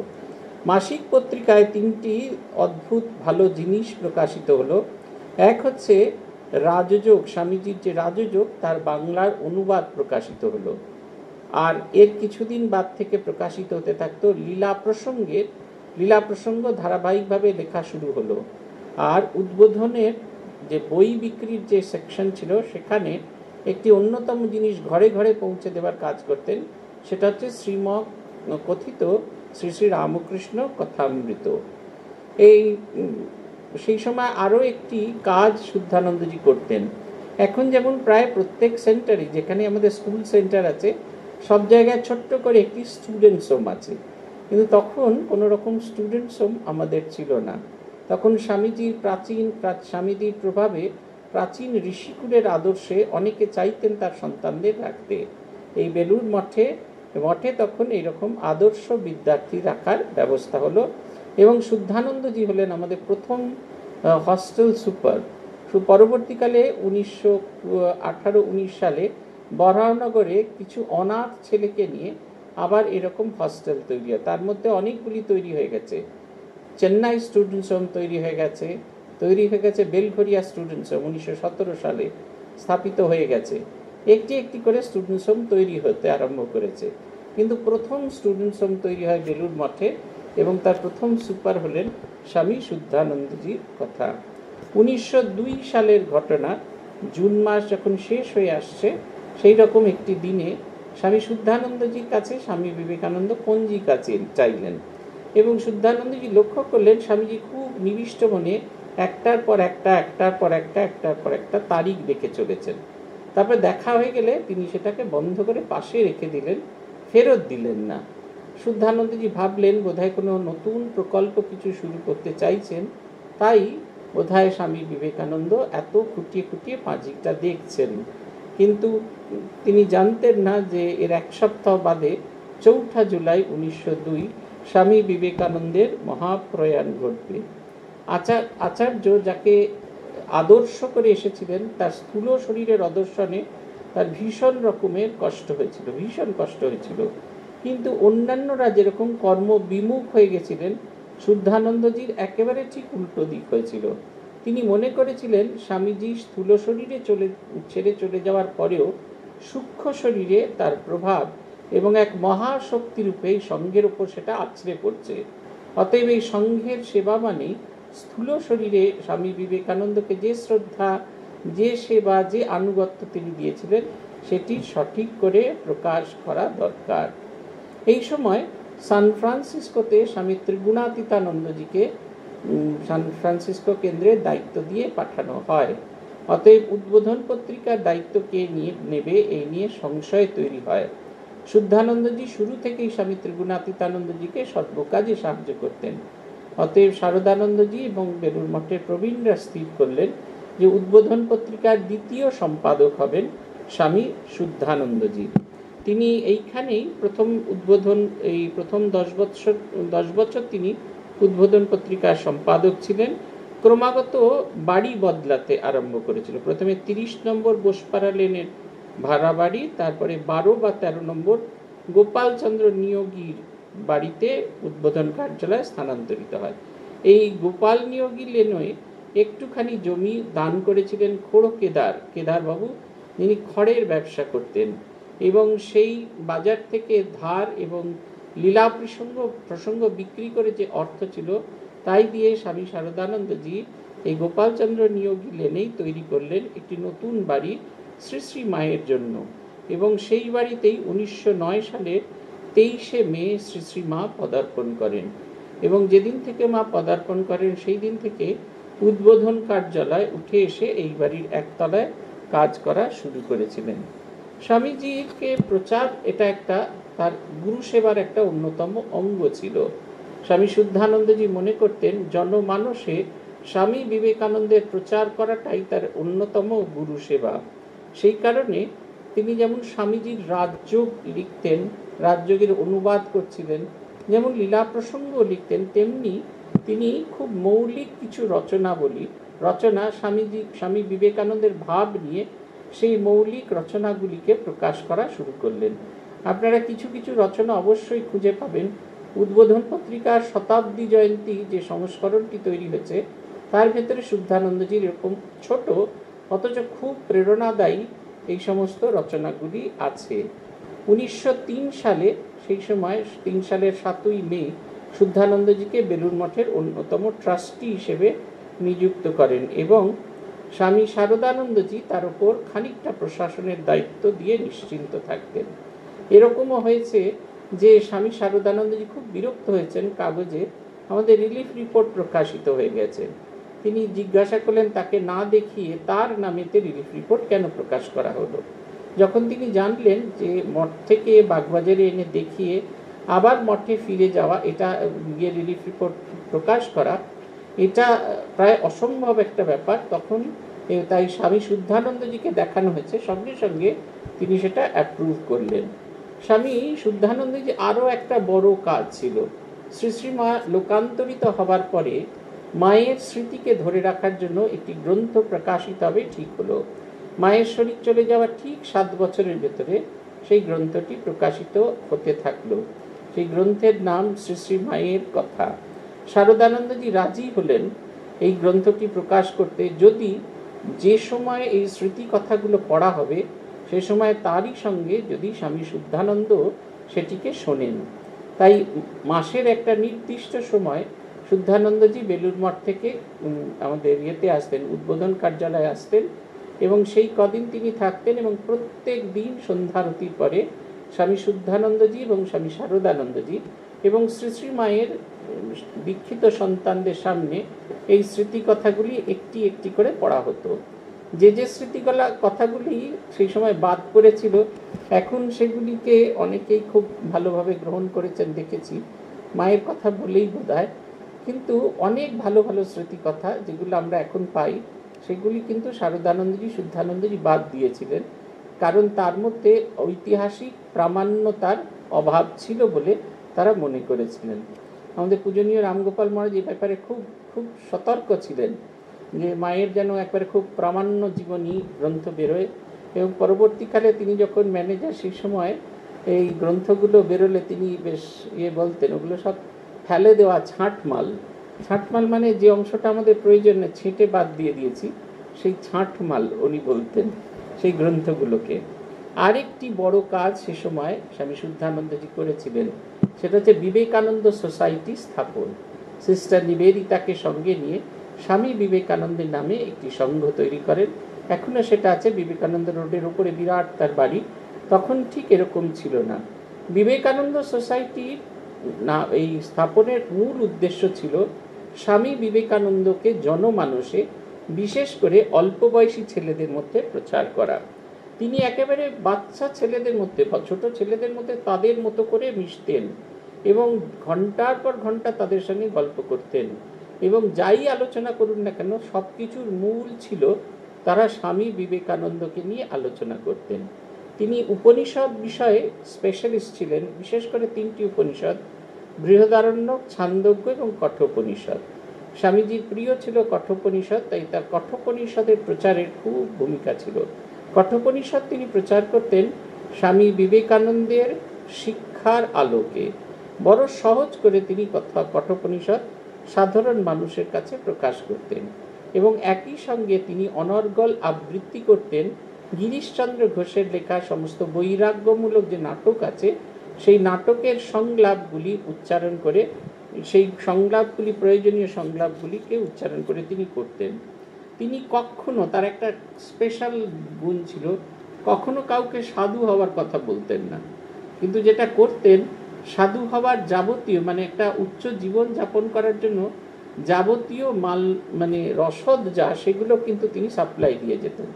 মাসিক পত্রিকায় 3টি অদ্ভুত ভালো জিনিস প্রকাশিত হলো। এক হচ্ছে রাজযোগ, স্বামীজির যে রাজযোগ তার বাংলার অনুবাদ প্রকাশিত হলো। আর এর কিছুদিন বাদ থেকে প্রকাশিত হতে থাকতো লীলা প্রসঙ্গ ধারাবাহিকভাবে লেখা শুরু হলো। আর উদ্বোধনের যে বই বিক্রির যে সেকশন ছিল, সেখানে একটি অন্যতম জিনিস ঘরে ঘরে পৌঁছে দেওয়ার কাজ করতেন, সেটা হচ্ছে কথিত শ্রী শ্রী রামকৃষ্ণ কথামৃত। সেই সময় আরও একটি কাজ শুদ্ধানন্দজি করতেন। এখন যেমন প্রায় প্রত্যেক সেন্টারে, যেখানে আমাদের স্কুল সেন্টার আছে, সব জায়গায় ছোট্ট করে একটি স্টুডেন্টস হোম আছে, কিন্তু তখন কোনো রকম স্টুডেন্টস হোম আমাদের ছিল না। তখন স্বামীজির প্রভাবে প্রাচীন ঋষিকুলের আদর্শে অনেকে চাইতেন তার সন্তানদের রাখতে। এই বেলুড় মঠে তখন এইরকম আদর্শ বিদ্যার্থী রাখার ব্যবস্থা হলো এবং শুদ্ধানন্দজি হলেন আমাদের প্রথম হস্টেল সুপার। পরবর্তীকালে 1918-19 সালে বরাহনগরে কিছু অনাথ ছেলেকে নিয়ে আবার এরকম হস্টেল তৈরি হয়। তার মধ্যে অনেকগুলি তৈরি হয়ে গেছে। চেন্নাই স্টুডেন্টস হোম তৈরি হয়ে গেছে বেলঘরিয়া স্টুডেন্টস হোম 1917 সালে স্থাপিত হয়ে গেছে। একটি একটি করে স্টুডেন্টস হোম তৈরি হতে আরম্ভ করেছে, কিন্তু প্রথম স্টুডেন্টস হোম তৈরি হয় বেলুড় মঠে এবং তার প্রথম সুপার হলেন স্বামী শুদ্ধানন্দজির কথা। 1902 সালের ঘটনা, জুন মাস যখন শেষ হয়ে আসছে, সেই রকম একটি দিনে স্বামী শুদ্ধানন্দজির কাছে স্বামী বিবেকানন্দ পঞ্জিকা চাইলেন এবং শুদ্ধানন্দজি লক্ষ্য করলেন স্বামীজি খুব নিবিষ্ট মনে একটার পর একটা তারিখ দেখে চলেছেন। তারপরে দেখা হয়ে গেলে তিনি সেটাকে বন্ধ করে পাশে রেখে দিলেন, ফেরত দিলেন না। শুদ্ধানন্দজি ভাবলেন বোধহয় কোনো নতুন প্রকল্প কিছু শুরু করতে চাইছেন, তাই বোধহয় স্বামী বিবেকানন্দ এত খুঁটিয়ে খুঁটিয়ে পাঁজিটা দেখছেন। কিন্তু তিনি জানতেন না যে এর এক সপ্তাহ বাদে 4 জুলাই 1902 স্বামী বিবেকানন্দের মহাপ্রয়াণ ঘটবে। আচার্য যাকে আদর্শ করে এসেছিলেন তার স্থূল শরীরের অদর্শনে তার ভীষণ রকমের কষ্ট হয়েছিল। কিন্তু অন্যান্যরা যেরকম কর্ম বিমুখ হয়ে গেছিলেন, শুদ্ধানন্দজির একেবারে ঠিক উল্টো দিক হয়েছিল। তিনি মনে করেছিলেন স্বামীজি স্থূল শরীরে ছেড়ে চলে যাওয়ার পরেও সূক্ষ্ম শরীরে তার প্রভাব এবং এক মহাশক্তিরূপে সঙ্ঘের ওপর সেটা আছড়ে পড়ছে। অতএব এই সঙ্ঘের সেবা মানেই স্থূল শরীরে স্বামী বিবেকানন্দকে যে শ্রদ্ধা, যে সেবা, যে আনুগত্য তিনি দিয়েছিলেন সেটি সঠিক করে প্রকাশ করা দরকার। এই সময় সান ফ্রান্সিসকোতে স্বামী ত্রিগুণাতীতানন্দজিকে সান ফ্রান্সিসকো কেন্দ্রের দায়িত্ব দিয়ে পাঠানো হয়। অতএব উদ্বোধন পত্রিকার দায়িত্ব কে নেবে এই নিয়ে সংশয় তৈরি হয়। শুদ্ধানন্দজি শুরু থেকেই স্বামী ত্রিগুণাতীতানন্দজিকে সর্বকাজে সাহায্য করতেন। অতএব শারদানন্দজি এবং বেলুড় মঠের প্রবীণরা স্থির করলেন যে উদ্বোধন পত্রিকার দ্বিতীয় সম্পাদক হবেন স্বামী শুদ্ধানন্দজি। তিনি এইখানেই প্রথম 10 বছর তিনি উদ্বোধন পত্রিকার সম্পাদক ছিলেন। ক্রমাগত বাড়ি বদলাতে আরম্ভ করেছিল। প্রথমে 30 নম্বর বোসপাড়া লেনের ভাড়া বাড়ি, তারপরে 12 বা 13 নম্বর গোপালচন্দ্র নিয়োগীর বাড়িতে উদ্বোধন কার্যালয় স্থানান্তরিত হয়। এই গোপাল নিয়োগী লেনে একটুখানি জমি দান করেছিলেন খোড় কেদারবাবু, যিনি খড়ের ব্যবসা করতেন, এবং সেই বাজার থেকে ধার এবং লীলা প্রসঙ্গ বিক্রি করে যে অর্থ ছিল তাই দিয়ে স্বামী শারদানন্দজি এই গোপালচন্দ্র নিয়োগী লেনেই তৈরি করলেন একটি নতুন বাড়ি শ্রী শ্রী মায়ের জন্য। এবং সেই বাড়িতেই 1909 সালের 23শে মে শ্রী শ্রী মা পদার্পণ করেন। এবং যেদিন থেকে মা পদার্পণ করেন সেই দিন থেকে উদ্বোধন কার্যালয় উঠে এসে এই বাড়ির একতলায় কাজ করা শুরু করেছিলেন। স্বামীজিকে প্রচার এটা একটা তার গুরু সেবার একটা অন্যতম অঙ্গ ছিল। স্বামী শুদ্ধানন্দজি মনে করতেন জনমানসে স্বামী বিবেকানন্দের প্রচার করাটাই তার অন্যতম গুরু সেবা। সেই কারণে তিনি যেমন স্বামীজির রাজযোগ লিখতেন, রাজযোগের অনুবাদ করছিলেন, যেমন লীলা প্রসঙ্গ লিখতেন, তেমনি তিনি খুব মৌলিক কিছু রচনা স্বামী বিবেকানন্দের ভাব নিয়ে সেই মৌলিক রচনাগুলিকে প্রকাশ করা শুরু করলেন। আপনারা কিছু কিছু রচনা অবশ্যই খুঁজে পাবেন। উদ্বোধন পত্রিকার শতাব্দী জয়ন্তী যে সংস্করণটি তৈরি হয়েছে তার ভেতরে শুদ্ধানন্দজির এরকম ছোট অথচ খুব প্রেরণাদায়ী এই সমস্ত রচনাগুলি আছে। 1903 সালে, সেই সময় 3 সালের 7ই মে শুদ্ধানন্দজিকে বেলুড় মঠের অন্যতম ট্রাস্টি হিসেবে নিযুক্ত করেন এবং স্বামী শারদানন্দজি তার উপর খানিকটা প্রশাসনের দায়িত্ব দিয়ে নিশ্চিন্ত থাকতেন। এরকমও হয়েছে যে স্বামী শারদানন্দজি খুব বিরক্ত হয়েছেন, কাগজে আমাদের রিলিফ রিপোর্ট প্রকাশিত হয়ে গেছে। তিনি জিজ্ঞাসা করলেন তাকে না দেখিয়ে তার নামেতে রিলিফ রিপোর্ট কেন প্রকাশ করা হলো। যখন তিনি জানলেন যে মঠ থেকে বাগবাজারে এনে দেখিয়ে আবার মঠে ফিরে যাওয়া, এটা গিয়ে রিলিফ রিপোর্ট প্রকাশ করা, এটা প্রায় অসম্ভব একটা ব্যাপার, তখন তাই স্বামী শুদ্ধানন্দজিকে দেখানো হয়েছে, সঙ্গে সঙ্গে তিনি সেটা অ্যাপ্রুভ করলেন। স্বামী শুদ্ধানন্দজি আরও একটা বড় কাজ ছিল। শ্রী শ্রী মা লোকান্তরিত হবার পরে মায়ের স্মৃতিকে ধরে রাখার জন্য একটি গ্রন্থ প্রকাশিত হবে ঠিক হলো। মায়ের শরীর চলে যাওয়ার ঠিক 7 বছরের ভেতরে সেই গ্রন্থটি প্রকাশিত হতে থাকলো। সেই গ্রন্থের নাম শ্রী শ্রী মায়ের কথা। শারদানন্দজি রাজি হলেন এই গ্রন্থটি প্রকাশ করতে, যদি যে সময় এই স্মৃতি কথাগুলো পড়া হবে সে সময় তারই সঙ্গে যদি স্বামী শুদ্ধানন্দ সেটিকে শোনেন। তাই মাসের একটা নির্দিষ্ট সময় শুদ্ধানন্দজি বেলুড় মঠ থেকে আমাদের আসতেন, উদ্বোধন কার্যালয়ে আসতেন এবং সেই কদিন তিনি থাকতেন এবং প্রত্যেক দিন সন্ধ্যারতির পরে স্বামী শুদ্ধানন্দজি এবং স্বামী শারদানন্দজি এবং শ্রী শ্রী মায়ের দীক্ষিত সন্তানদের সামনে এই স্মৃতিকথাগুলি একটি একটি করে পড়া হতো। যে যে কথাগুলি সেই সময় বাদ পড়েছিল, এখন সেগুলিকে অনেকেই খুব ভালোভাবে গ্রহণ করেছেন দেখেছি, মায়ের কথা বলেই বোধহয়। কিন্তু অনেক ভালো ভালো স্মৃতিকথা যেগুলো আমরা এখন পাই, সেগুলি কিন্তু শারদানন্দজি, শুদ্ধানন্দজি বাদ দিয়েছিলেন, কারণ তার মধ্যে ঐতিহাসিক প্রামাণ্যতার অভাব ছিল বলে তারা মনে করেছিলেন। আমাদের পূজনীয় রামগোপাল মহারাজ এই ব্যাপারে খুব খুব সতর্ক ছিলেন যে মায়ের যেন একবারে খুব প্রামাণ্য জীবনী গ্রন্থ বেরোয়। এবং পরবর্তীকালে তিনি যখন ম্যানেজার, সেই সময় এই গ্রন্থগুলো বেরোলে তিনি বেশ বলতেন, ওগুলো সব ফেলে দেওয়া ছাঁটমাল। ছাঁটমাল মানে যে অংশটা আমাদের প্রয়োজন নেই, ছেঁটে বাদ দিয়ে দিয়েছি, সেই ছাঁটমাল উনি বলতেন সেই গ্রন্থগুলোকে। আরেকটি বড় কাজ সে সময় স্বামী শুদ্ধানন্দজি করেছিলেন, সেটা হচ্ছে বিবেকানন্দ সোসাইটি স্থাপন। সিস্টার নিবেদিতাকে সঙ্গে নিয়ে স্বামী বিবেকানন্দের নামে একটি সংঘ তৈরি করেন। এখনও সেটা আছে, বিবেকানন্দ রোডের উপরে বিরাট তার বাড়ি। তখন ঠিক এরকম ছিল না। বিবেকানন্দ সোসাইটি না, এই স্থাপনের মূল উদ্দেশ্য ছিল স্বামী বিবেকানন্দকে জনমানসে, বিশেষ করে অল্প বয়সী ছেলেদের মধ্যে প্রচার করা। তিনি একেবারে বাচ্চা ছেলেদের মধ্যে, ছোট ছেলেদের মধ্যে তাদের মতো করে মিশতেন এবং ঘন্টার পর ঘন্টা তাদের সঙ্গে গল্প করতেন। এবং যাই আলোচনা করুন না কেন, সব কিছুর মূল ছিল তারা স্বামী বিবেকানন্দকে নিয়ে আলোচনা করতেন। তিনি উপনিষদ বিষয়ে স্পেশালিস্ট ছিলেন, বিশেষ করে 3টি উপনিষদ, বৃহদারণ্যক, ছান্দোগ্য এবং কঠোপনিষদ। স্বামীজির প্রিয় ছিল কঠোপনিষদ, তাই তার কঠোপনিষদের প্রচারের খুব ভূমিকা ছিল। কঠোপনিষদ তিনি প্রচার করতেন স্বামী বিবেকানন্দের শিক্ষার আলোকে। বড় সহজ করে তিনি কঠোপনিষদ সাধারণ মানুষের কাছে প্রকাশ করতেন। এবং একই সঙ্গে তিনি অনর্গল আবৃত্তি করতেন গিরিশচন্দ্র ঘোষের লেখা সমস্ত বৈরাগ্যমূলক যে নাটক আছে, সেই নাটকের সংলাপগুলি উচ্চারণ করে, সেই সংলাপগুলি, প্রয়োজনীয় সংলাপগুলিকে উচ্চারণ করে তিনি করতেন। তিনি কখনো, তার একটা স্পেশাল গুণ ছিল, কখনো কাউকে সাধু হওয়ার কথা বলতেন না, কিন্তু যেটা করতেন, সাধু হওয়ার যাবতীয়, মানে একটা উচ্চ জীবন যাপন করার জন্য যাবতীয় মাল, মানে রসদ যা, সেগুলো কিন্তু তিনি সাপ্লাই দিয়ে যেতেন।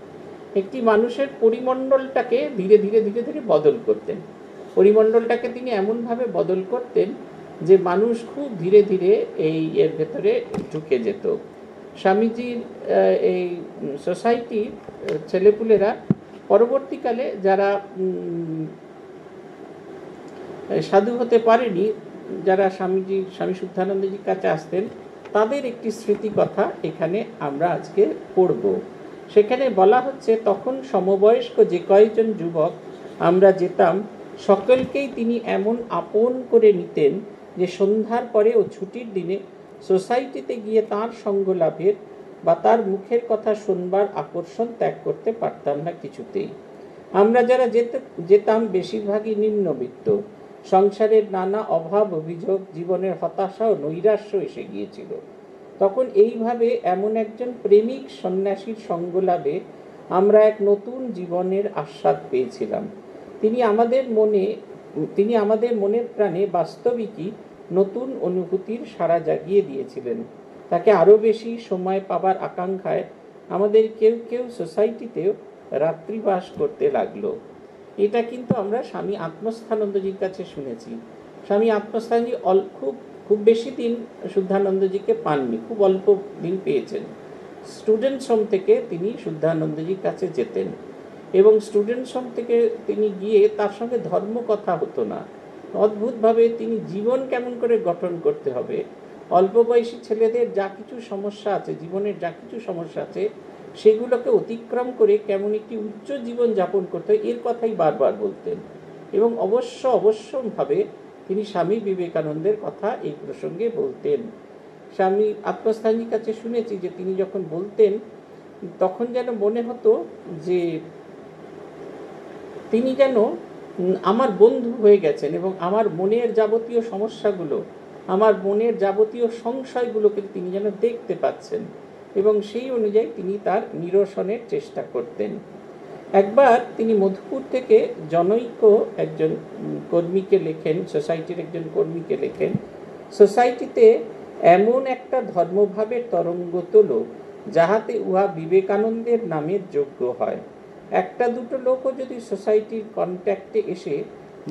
একটি মানুষের পরিমণ্ডলটাকে ধীরে ধীরে ধীরে ধীরে বদল করতেন। পরিমণ্ডলটাকে তিনি এমনভাবে বদল করতেন যে মানুষ খুব ধীরে ধীরে এর ভেতরে ঢুকে যেত। স্বামীজির এই সোসাইটির ছেলেপুলেরা পরবর্তীকালে যারা সাধু হতে পারেনি, যারা স্বামী শুদ্ধানন্দজির কাছে আসতেন, তাদের একটি স্মৃতিকথা এখানে আমরা আজকে পড়ব। সেখানে বলা হচ্ছে, তখন সমবয়স্ক যে কয়েকজন যুবক আমরা যেতাম, সকলকেই তিনি এমন আপন করে নিতেন যে সন্ধ্যার পরে ও ছুটির দিনে সোসাইটিতে গিয়ে তাঁর সঙ্গ লাভের বা তার মুখের কথা শুনবার আকর্ষণ ত্যাগ করতে পারতাম না কিছুতেই। আমরা যারা যেতাম বেশিরভাগই নিম্নবিত্ত। সংসারের নানা অভাব, অভিযোগ, জীবনের হতাশা ও নৈরাশ্য এসে গিয়েছিল। তখন এইভাবে এমন একজন প্রেমিক সন্ন্যাসীর সঙ্গ লাভে আমরা এক নতুন জীবনের আস্বাদ পেয়েছিলাম। তিনি আমাদের মনে প্রাণে বাস্তবিকই নতুন অনুভূতির সাড়া জাগিয়ে দিয়েছিলেন। তাকে আরও বেশি সময় পাবার আকাঙ্ক্ষায় আমাদের কেউ কেউ সোসাইটিতেও রাত্রিবাস করতে লাগলো। এটা কিন্তু আমরা স্বামী আত্মস্থানন্দজির কাছে শুনেছি। স্বামী আত্মস্থানন্দজি খুব বেশি দিন শুদ্ধানন্দজিকে পাননি, খুব অল্প দিন পেয়েছেন। স্টুডেন্টস হোম থেকে তিনি শুদ্ধানন্দজির কাছে যেতেন এবং স্টুডেন্টস হোম থেকে তিনি গিয়ে তার সঙ্গে ধর্ম কথা হতো না। অদ্ভুতভাবে তিনি জীবন কেমন করে গঠন করতে হবে, অল্প বয়সী ছেলেদের যা কিছু সমস্যা আছে, জীবনের যা কিছু সমস্যা আছে, সেগুলোকে অতিক্রম করে কেমন একটি উচ্চ জীবন যাপন করতে হয়, এর কথাই বারবার বলতেন। এবং অবশ্যভাবে তিনি স্বামী বিবেকানন্দের কথা এই প্রসঙ্গে বলতেন। স্বামী আত্মস্থানীর কাছে শুনেছি যে তিনি যখন বলতেন, তখন যেন মনে হতো যে তিনি যেন আমার বন্ধু হয়ে গেছেন এবং আমার মনের যাবতীয় সমস্যাগুলো, আমার মনের যাবতীয় সংশয়গুলোকে তিনি যেন দেখতে পাচ্ছেন এবং সেই অনুযায়ী তিনি তার নিরসনের চেষ্টা করতেন। একবার তিনি মধুপুর থেকে জনৈক একজন কর্মীকে লেখেন, সোসাইটির একজন কর্মীকে লেখেন, সোসাইটিতে এমন একটা ধর্মভাবের তরঙ্গ তোলো যাহাতে উহা বিবেকানন্দের নামের যোগ্য হয়। একটা দুটো লোকও যদি সোসাইটির কন্ট্যাক্টে এসে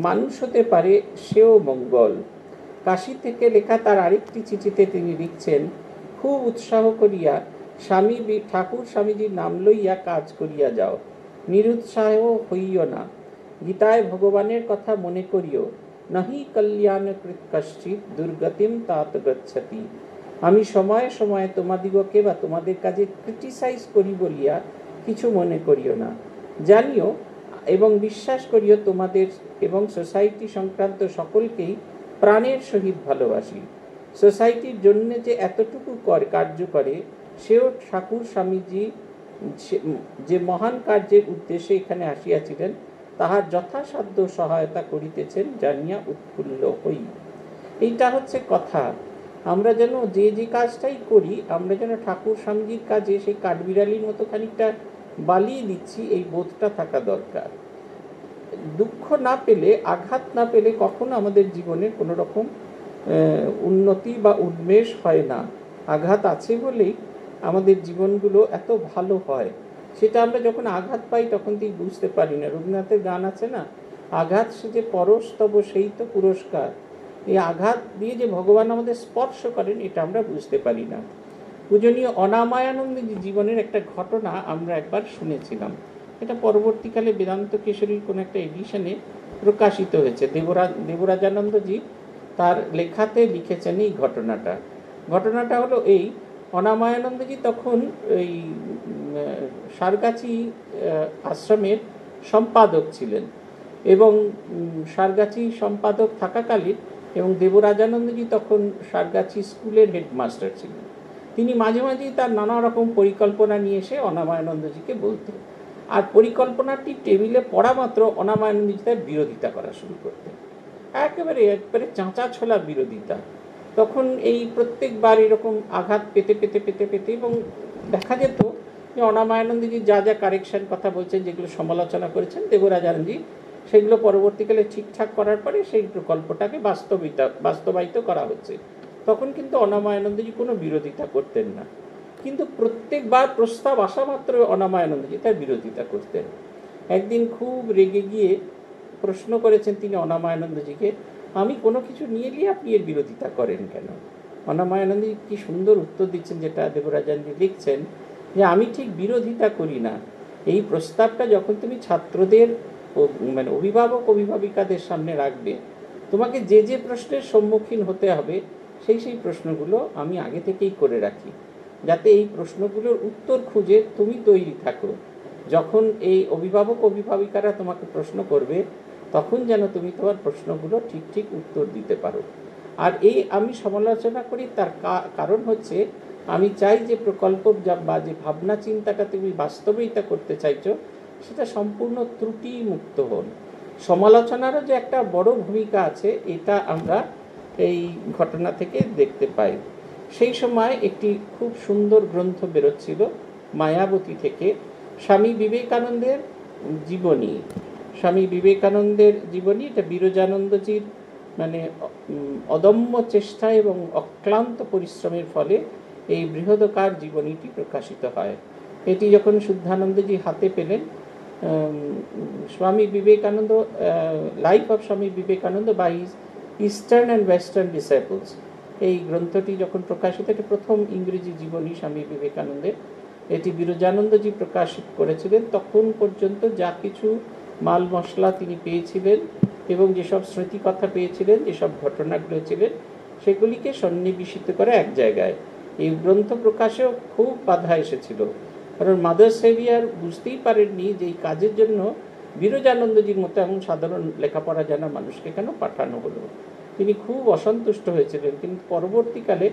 মানুষ হতে পারে সেও মঙ্গল। কাশী থেকে লেখা তার আরেকটি চিঠিতে তিনি লিখছেন, খুব উৎসাহ করিয়া স্বামী ঠাকুর স্বামীজির নাম লইয়া কাজ করিয়া যাও, নিরুৎসাহ হইও না। গীতায় ভগবানের কথা মনে করিও, নাহি কল্যাণকৃত কশ্চিৎ দুর্গতিম তাত গচ্ছতি। আমি সময়ে সময়ে তোমাদিগকে বা তোমাদের কাজে ক্রিটিসাইজ করি বলিয়া কিছু মনে করিও না। জানিও এবং বিশ্বাস করিও তোমাদের এবং সোসাইটি সংক্রান্ত সকলকেই প্রাণের সহিত ভালোবাসি। সোসাইটির জন্য যে এতটুকু কার্য করে সেও ঠাকুর স্বামীজি যে মহান কার্যের উদ্দেশ্যে এখানে আসিয়াছিলেন তাহার যথাসাধ্য সহায়তা করিতেছেন জানিয়া উৎফুল্ল হই। এইটা হচ্ছে কথা। আমরা যেন যে যে কাজটাই করি আমরা যেন ঠাকুর স্বামীজির কাজে সেই কাঠবিড়ালির মতো খানিকটা বালিয়ে দিচ্ছি, এই বোধটা থাকা দরকার। দুঃখ না পেলে, আঘাত না পেলে কখনো আমাদের জীবনের কোনো রকম উন্নতি বা উন্মেষ হয় না। আঘাত আছে বলেই আমাদের জীবনগুলো এত ভালো হয়। সেটা আমরা যখন আঘাত পাই তখন ঠিক বুঝতে পারি না। রবীন্দ্রনাথের গান আছে না, আঘাত সে যে পরশ তব সেই তো পুরস্কার। এই আঘাত দিয়ে যে ভগবান আমাদের স্পর্শ করেন এটা আমরা বুঝতে পারি না। পূজনীয় অনামায়ানন্দের জীবনের একটা ঘটনা আমরা একবার শুনেছিলাম, এটা পরবর্তীকালে বেদান্ত কেশরীর কোনো একটা এডিশনে প্রকাশিত হয়েছে। দেবরাজানন্দজি তার লেখাতে লিখেছেন এই ঘটনাটা। ঘটনাটা হলো এই, অনামায়ানন্দজি তখন এই সারগাছি আশ্রমের সম্পাদক ছিলেন এবং সারগাছি সম্পাদক থাকাকালীন এবং দেবরাজানন্দজি তখন সারগাছি স্কুলের হেডমাস্টার ছিলেন। তিনি মাঝে মাঝেই তার নানা রকম পরিকল্পনা নিয়ে এসে অনামায়ানন্দজিকে বলতেন, আর পরিকল্পনাটি টেবিলে পড়া মাত্র অনামায়ানন্দজি তার বিরোধিতা করা শুরু করতেন, একেবারে চাঁচা ছোলা বিরোধিতা। তখন এই প্রত্যেকবার এরকম আঘাত পেতে পেতে পেতে পেতে এবং দেখা যেত যে অনামায়ানন্দজি যা যা কারেকশন কথা বলছেন, যেগুলো সমালোচনা করেছেন দেবরাজানন্দজি, সেগুলো পরবর্তীকালে ঠিকঠাক করার পরে সেই প্রকল্পটাকে বাস্তবায়িত করা হচ্ছে। তখন কিন্তু অনামায়ানন্দজি কোনো বিরোধিতা করতেন না, কিন্তু প্রত্যেকবার প্রস্তাব আসা মাত্র অনামায়ানন্দজি তার বিরোধিতা করতেন। একদিন খুব রেগে গিয়ে প্রশ্ন করেছেন তিনি অনামায়ানন্দজিকে, আমি কোনো কিছু নিয়ে এলে আপনি এর বিরোধিতা করেন কেন? অনামায়ানন্দজি কি সুন্দর উত্তর দিচ্ছেন, যেটা দেবরাজানজি লিখছেন, যে আমি ঠিক বিরোধিতা করি না, এই প্রস্তাবটা যখন তুমি ছাত্রদের মানে অভিভাবক অভিভাবিকাদের সামনে রাখবে, তোমাকে যে যে প্রশ্নের সম্মুখীন হতে হবে সেই সেই প্রশ্নগুলো আমি আগে থেকেই করে রাখি, যাতে এই প্রশ্নগুলোর উত্তর খুঁজে তুমি তৈরি থাকো। যখন এই অভিভাবক অভিভাবিকারা তোমাকে প্রশ্ন করবে তখন যেন তুমি তোমার প্রশ্নগুলো ঠিক ঠিক উত্তর দিতে পারো। আর এই আমি সমালোচনা করি তার কারণ হচ্ছে আমি চাই যে প্রকল্প বা যে ভাবনা চিন্তাটা তুমি বাস্তবায়িত করতে চাইছো সেটা সম্পূর্ণ ত্রুটি মুক্ত হন। সমালোচনারও যে একটা বড় ভূমিকা আছে এটা আমরা এই ঘটনা থেকে দেখতে পাই। সেই সময় একটি খুব সুন্দর গ্রন্থ বেরোচ্ছিল মায়াবতী থেকে, স্বামী বিবেকানন্দের জীবনী। স্বামী বিবেকানন্দের জীবনী, এটা বিরজানন্দজির মানে অদম্য চেষ্টা এবং অক্লান্ত পরিশ্রমের ফলে এই বৃহদাকার জীবনীটি প্রকাশিত হয়। এটি যখন শুদ্ধানন্দজি হাতে পেলেন, Swami Vivekananda, life of Swami Vivekananda by eastern and western disciples, এই গ্রন্থটি যখন প্রকাশিত, এটি প্রথম ইংরেজি জীবনী স্বামী বিবেকানন্দের। এটি বিরজানন্দজি প্রকাশ করেছিলেন। তখন পর্যন্ত যা কিছু মাল মশলা তিনি পেয়েছিলেন এবং যেসব স্মৃতিকথা পেয়েছিলেন, যেসব ঘটনা ঘটেছিলেন, সেগুলিকে সন্নিবেশিত করে এক জায়গায় এই গ্রন্থ প্রকাশেও খুব বাধা এসেছিল। কারণ মাদার সেভিয়ার বুঝতেই পারেননি যে এই কাজের জন্য বিরজানন্দজির মতো এমন সাধারণ লেখাপড়া জানা মানুষকে কেন পাঠানো হলো। তিনি খুব অসন্তুষ্ট হয়েছিলেন, কিন্তু পরবর্তীকালে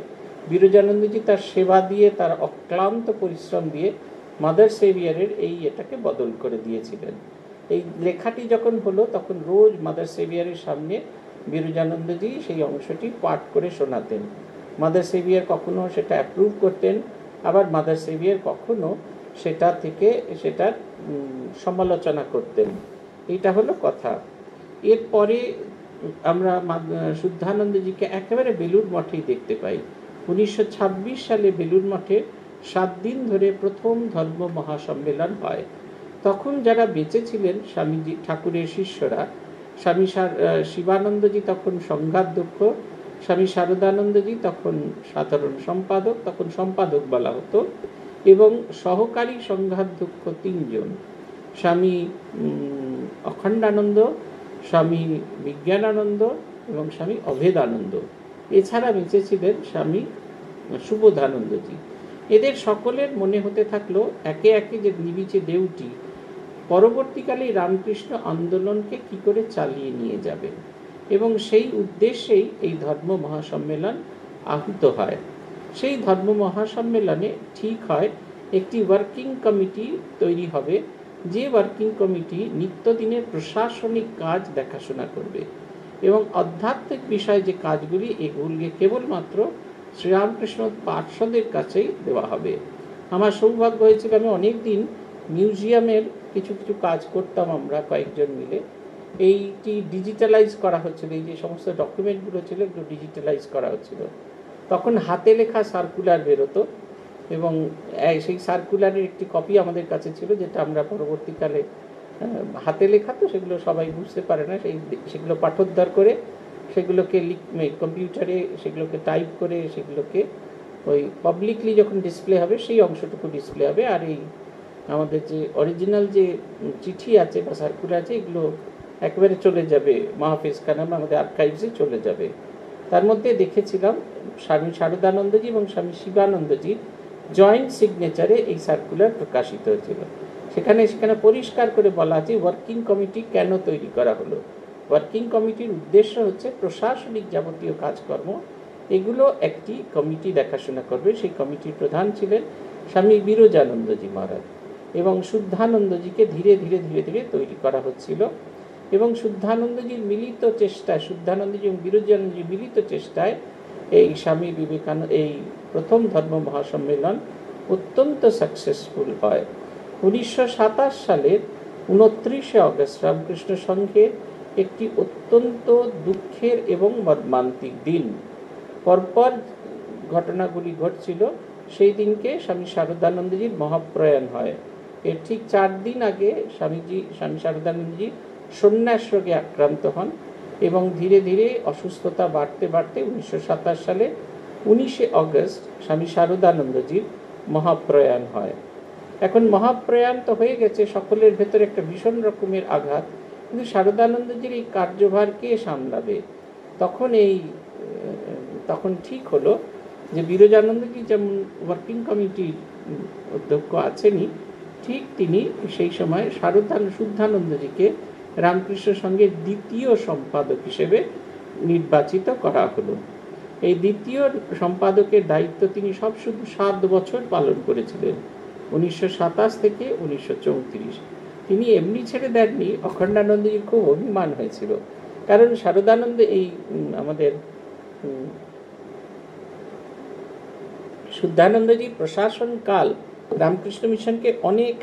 বিরজানন্দজি তার সেবা দিয়ে, তার অক্লান্ত পরিশ্রম দিয়ে মাদার সেভিয়ারের এটাকে বদল করে দিয়েছিলেন। এই লেখাটি যখন হলো তখন রোজ মাদার সেভিয়ারের সামনে বিরজানন্দজি সেই অংশটি পাঠ করে শোনাতেন। মাদার সেভিয়ার কখনো সেটা অ্যাপ্রুভ করতেন, আবার মাদার সেভিয়ার কখনো সেটা থেকে সেটার সমালোচনা করতেন। এইটা হলো কথা। এরপরে আমরা শুদ্ধানন্দজিকে একেবারে বেলুড় মঠেই দেখতে পাই। 1926 সালে বেলুড় মঠে 7 দিন ধরে প্রথম ধর্ম মহাসম্মেলন হয়। তখন যারা বেঁচে ছিলেন স্বামীজি ঠাকুরের শিষ্যরা, স্বামী শিবানন্দজি তখন সংঘাধ্যক্ষ, স্বামী শারদানন্দজি তখন সাধারণ সম্পাদক, তখন সম্পাদক বলা হতো, এবং সহকারী সংঘাধ্যক্ষ 3 জন, স্বামী অখণ্ডানন্দ, স্বামী বিজ্ঞানানন্দ এবং স্বামী অভেদানন্দ। এছাড়া বেঁচে ছিলেন স্বামী সুবোধানন্দজি। এদের সকলের মনে হতে থাকলো একে একে যে নিবিচে দেউটি পরবর্তীকালে রামকৃষ্ণ আন্দোলনকে কি করে চালিয়ে নিয়ে যাবে, এবং সেই উদ্দেশ্যেই এই ধর্ম মহাসম্মেলন আহুত হয়। সেই ধর্ম মহাসম্মেলনে ঠিক হয় একটি ওয়ার্কিং কমিটি তৈরি হবে, যে ওয়ার্কিং কমিটি নিত্যদিনের প্রশাসনিক কাজ দেখাশোনা করবে এবং আধ্যাত্মিক বিষয়ে যে কাজগুলি এগুলি কেবলমাত্র শ্রীরামকৃষ্ণ পার্ষদের কাছেই দেওয়া হবে। আমার সৌভাগ্য হয়েছিল, আমি অনেক দিন মিউজিয়ামের কিছু কিছু কাজ করতাম, আমরা কয়েকজন মিলে। এইটি ডিজিটালাইজ করা হচ্ছিল, এই যে সমস্ত ডকুমেন্টগুলো ছিল এগুলো ডিজিটালাইজ করা হচ্ছিল। তখন হাতে লেখা সার্কুলার বেরোতো এবং সেই সার্কুলারের একটি কপি আমাদের কাছে ছিল, যেটা আমরা পরবর্তীকালে হাতে লেখা তো সেগুলো সবাই বুঝতে পারে না, সেগুলো পাঠোদ্ধার করে সেগুলোকে কম্পিউটারে সেগুলোকে টাইপ করে সেগুলোকে ওই পাবলিকলি যখন ডিসপ্লে হবে সেই অংশটুকু ডিসপ্লে হবে, আর এই আমাদের যে অরিজিনাল যে চিঠি আছে বা সার্কুলার আছে এগুলো একেবারে চলে যাবে মাহফিজ খানাম, আমাদের আর্কাইভসে চলে যাবে। তার মধ্যে দেখেছিলাম স্বামী শারদানন্দজি এবং স্বামী শিবানন্দজির জয়েন্ট সিগনেচারে এই সার্কুলার প্রকাশিত হয়েছিল। সেখানে পরিষ্কার করে বলা আছে ওয়ার্কিং কমিটি কেন তৈরি করা হলো। ওয়ার্কিং কমিটির উদ্দেশ্য হচ্ছে প্রশাসনিক যাবতীয় কাজকর্ম এগুলো একটি কমিটি দেখাশোনা করবে। সেই কমিটির প্রধান ছিলেন স্বামী বিরজানন্দজি মহারাজ, এবং শুদ্ধানন্দজিকে ধীরে ধীরে ধীরে ধীরে তৈরি করা হচ্ছিল। এবং শুদ্ধানন্দজির মিলিত চেষ্টায়, শুদ্ধানন্দজি এবং বিরজানন্দজির মিলিত চেষ্টায় এই স্বামী বিবেকানন্দ এই প্রথম ধর্ম মহাসম্মেলন অত্যন্ত সাকসেসফুল হয়। 1927 সালের 29শে অগস্ট রামকৃষ্ণ সংঘের একটি অত্যন্ত দুঃখের এবং মর্মান্তিক দিন। পরপর ঘটনাগুলি ঘটছিল। সেই দিনকে স্বামী শারদানন্দজির মহাপ্রয়াণ হয়। এর ঠিক 4 দিন আগে স্বামী শারদানন্দজি সন্ন্যাস রোগে আক্রান্ত হন এবং ধীরে ধীরে অসুস্থতা বাড়তে বাড়তে 1927 সালে 19শে অগস্ট স্বামী শারদানন্দজির মহাপ্রয়াণ হয়। এখন মহাপ্রয়াণ তো হয়ে গেছে, সকলের ভেতরে একটা ভীষণ রকমের আঘাত, কিন্তু শারদানন্দজির এই কার্যভার কে সামলাবে? তখন ঠিক হলো যে বিরজানন্দজি যেমন ওয়ার্কিং কমিটির অধ্যক্ষ আছেনই, ঠিক তিনি সেই সময় শুদ্ধানন্দজিকে রামকৃষ্ণ সংঘের দ্বিতীয় সম্পাদক হিসেবে নির্বাচিত করা হলো। এই দ্বিতীয় সম্পাদকের দায়িত্ব তিনি শুধু 7 বছর পালন করেছিলেন, 1927 থেকে 1934। তিনি এমনি ছেড়ে দেননি। অখণ্ডানন্দজির খুব অভিমান হয়েছিল, কারণ শারদানন্দ এই আমাদের শুদ্ধানন্দজির প্রশাসনকাল রামকৃষ্ণ মিশনকে অনেক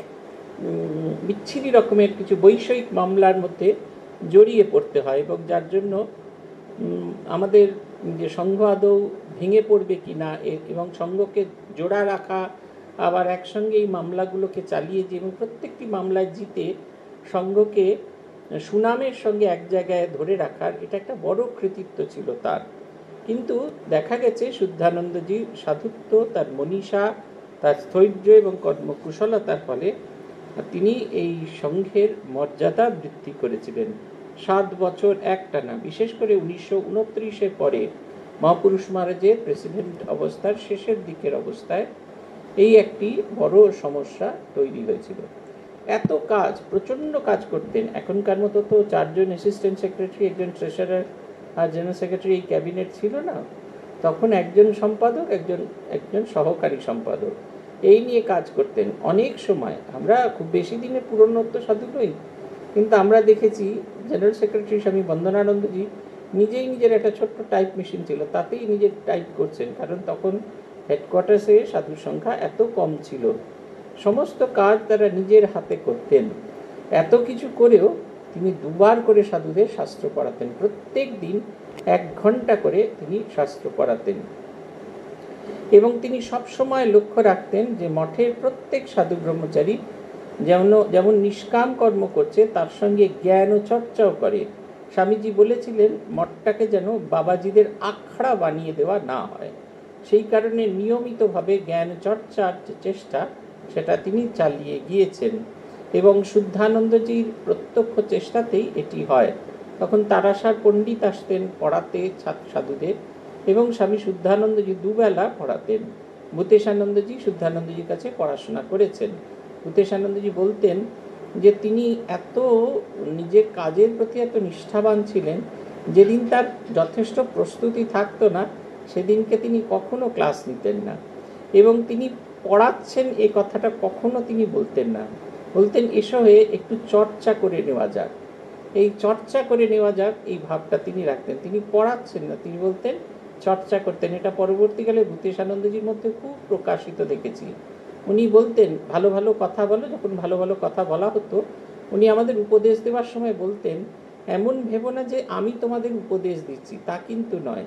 বিচ্ছিরি রকমের কিছু বৈষয়িক মামলার মধ্যে জড়িয়ে পড়তে হয়, এবং যার জন্য আমাদের যে সংঘ আদৌ ভেঙে পড়বে কি না এবং সংঘকে জোড়া রাখা, আবার একসঙ্গে এই মামলাগুলোকে চালিয়ে যে এবং প্রত্যেকটি মামলায় জিতে সংঘকে সুনামের সঙ্গে এক জায়গায় ধরে রাখার এটা একটা বড় কৃতিত্ব ছিল তার। কিন্তু দেখা গেছে শুদ্ধানন্দজির সাধুত্ব, তার মনীষা, তার স্থৈর্য এবং কর্মকুশলতার ফলে তিনি এই সংঘের মর্যাদা বৃদ্ধি করেছিলেন 7 বছর একটানা। বিশেষ করে 1929-এর পরে মহাপুরুষ মহারাজের প্রেসিডেন্ট অবস্থার শেষের দিকের অবস্থায় এই একটি বড় সমস্যা তৈরি হয়েছিল। এত কাজ, প্রচণ্ড কাজ করতেন। এখনকার মতো তো 4 জন অ্যাসিস্ট্যান্ট সেক্রেটারি, একজন ট্রেজারার আর জেনারেল সেক্রেটারি এই ক্যাবিনেট ছিল না। তখন একজন সম্পাদক, একজন সহকারী সম্পাদক, এই নিয়ে কাজ করতেন অনেক সময়। আমরা খুব বেশি দিনে পুরনোত্ব সাধু নই, কিন্তু আমরা দেখেছি জেনারেল সেক্রেটারি স্বামী বন্দনানন্দজি নিজের একটা ছোট্ট টাইপ মেশিন ছিল, তাতেই নিজে টাইপ করছেন, কারণ তখন হেডকোয়ার্টার্সে সাধুর সংখ্যা এত কম ছিল। সমস্ত কাজ তারা নিজের হাতে করতেন। এত কিছু করেও তিনি দুবার করে সাধুদের শাস্ত্র পড়াতেন। প্রত্যেক দিন 1 ঘন্টা করে তিনি শাস্ত্র পড়াতেন। এবং তিনি সবসময় লক্ষ্য রাখতেন যে মঠের প্রত্যেক সাধু ব্রহ্মচারী যেমন নিষ্কাম কর্ম করছে তার সঙ্গে জ্ঞান ও চর্চাও করে। স্বামীজি বলেছিলেন মঠটাকে যেন বাবাজিদের আখড়া বানিয়ে দেওয়া না হয়, সেই কারণে নিয়মিতভাবে জ্ঞান চর্চার যে চেষ্টা সেটা তিনি চালিয়ে গিয়েছেন। এবং শুদ্ধানন্দজির প্রত্যক্ষ চেষ্টাতেই এটি হয়। তখন তারাসার পণ্ডিত আসতেন পড়াতে সাধুদের, এবং স্বামী শুদ্ধানন্দজি দুবেলা পড়াতেন। ভূতেশানন্দজি শুদ্ধানন্দজির কাছে পড়াশোনা করেছেন। ভূতেশানন্দজি বলতেন যে তিনি এত নিজের কাজের প্রতি এত নিষ্ঠাবান ছিলেন, যেদিন তার যথেষ্ট প্রস্তুতি থাকতো না সেদিনকে তিনি কখনো ক্লাস নিতেন না। এবং তিনি পড়াচ্ছেন এই কথাটা কখনো তিনি বলতেন না, বলতেন এসো হয়ে একটু চর্চা করে নেওয়া যাক, এই চর্চা করে নেওয়া যাক এই ভাবটা তিনি রাখতেন। তিনি পড়াচ্ছেন না, তিনি বলতেন চর্চা করতেন। এটা পরবর্তীকালে ভূতেশানন্দজির মধ্যে খুব প্রকাশিত দেখেছি। উনি বলতেন ভালো ভালো কথা বলো, যখন ভালো ভালো কথা বলা হতো উনি আমাদের উপদেশ দেওয়ার সময় বলতেন এমন ভেবো না যে আমি তোমাদের উপদেশ দিচ্ছি, তা কিন্তু নয়,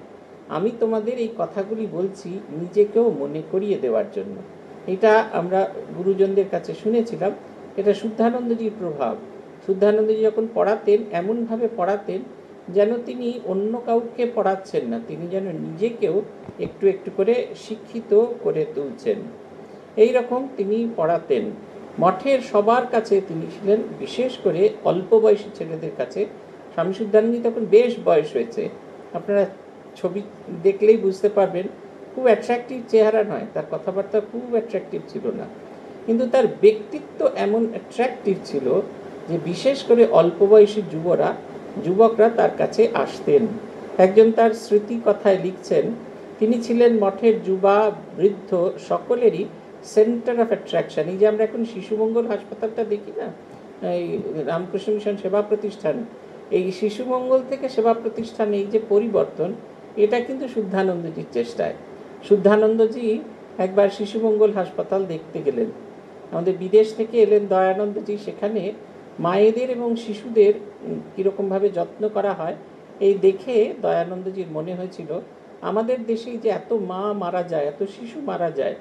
আমি তোমাদের এই কথাগুলি বলছি নিজেকেও মনে করিয়ে দেওয়ার জন্য। এটা আমরা গুরুজনদের কাছে শুনেছিলাম, এটা শুদ্ধানন্দজির প্রভাব। শুদ্ধানন্দজি যখন পড়াতেন এমনভাবে পড়াতেন যেন তিনি অন্য কাউকে পড়াচ্ছেন না, তিনি যেন নিজেকেও একটু একটু করে শিক্ষিত করে তুলছেন। এই রকম তিনি পড়াতেন। মঠের সবার কাছে তিনি ছিলেন, বিশেষ করে অল্প বয়সী ছেলেদের কাছে। স্বামী শুদ্ধানন্দজি তখন বেশ বয়স হয়েছে, আপনারা ছবি দেখলেই বুঝতে পারবেন খুব অ্যাট্রাকটিভ চেহারা নয়, তার কথাবার্তা খুব অ্যাট্রাকটিভ ছিল না, কিন্তু তার ব্যক্তিত্ব এমন অ্যাট্রাকটিভ ছিল যে বিশেষ করে অল্প বয়সী যুবকরা তার কাছে আসতেন। একজন তার স্মৃতি কথায় লিখছেন তিনি ছিলেন মঠের যুবা বৃদ্ধ সকলেরই সেন্টার অফ অ্যাট্রাকশন। এই যে আমরা এখন শিশুমঙ্গল হাসপাতালটা দেখি না, এই রামকৃষ্ণ মিশন সেবা প্রতিষ্ঠান, এই শিশুমঙ্গল থেকে সেবা প্রতিষ্ঠান, এই যে পরিবর্তন, এটা কিন্তু শুদ্ধানন্দজির চেষ্টায়। শুদ্ধানন্দজি একবার শিশুমঙ্গল হাসপাতাল দেখতে গেলেন, আমাদের বিদেশ থেকে এলেন দয়ানন্দজি, সেখানে মায়েদের এবং শিশুদের কীরকমভাবে যত্ন করা হয় এই দেখে দয়ানন্দজির মনে হয়েছিল আমাদের দেশে যে এত মা মারা যায়, এত শিশু মারা যায়,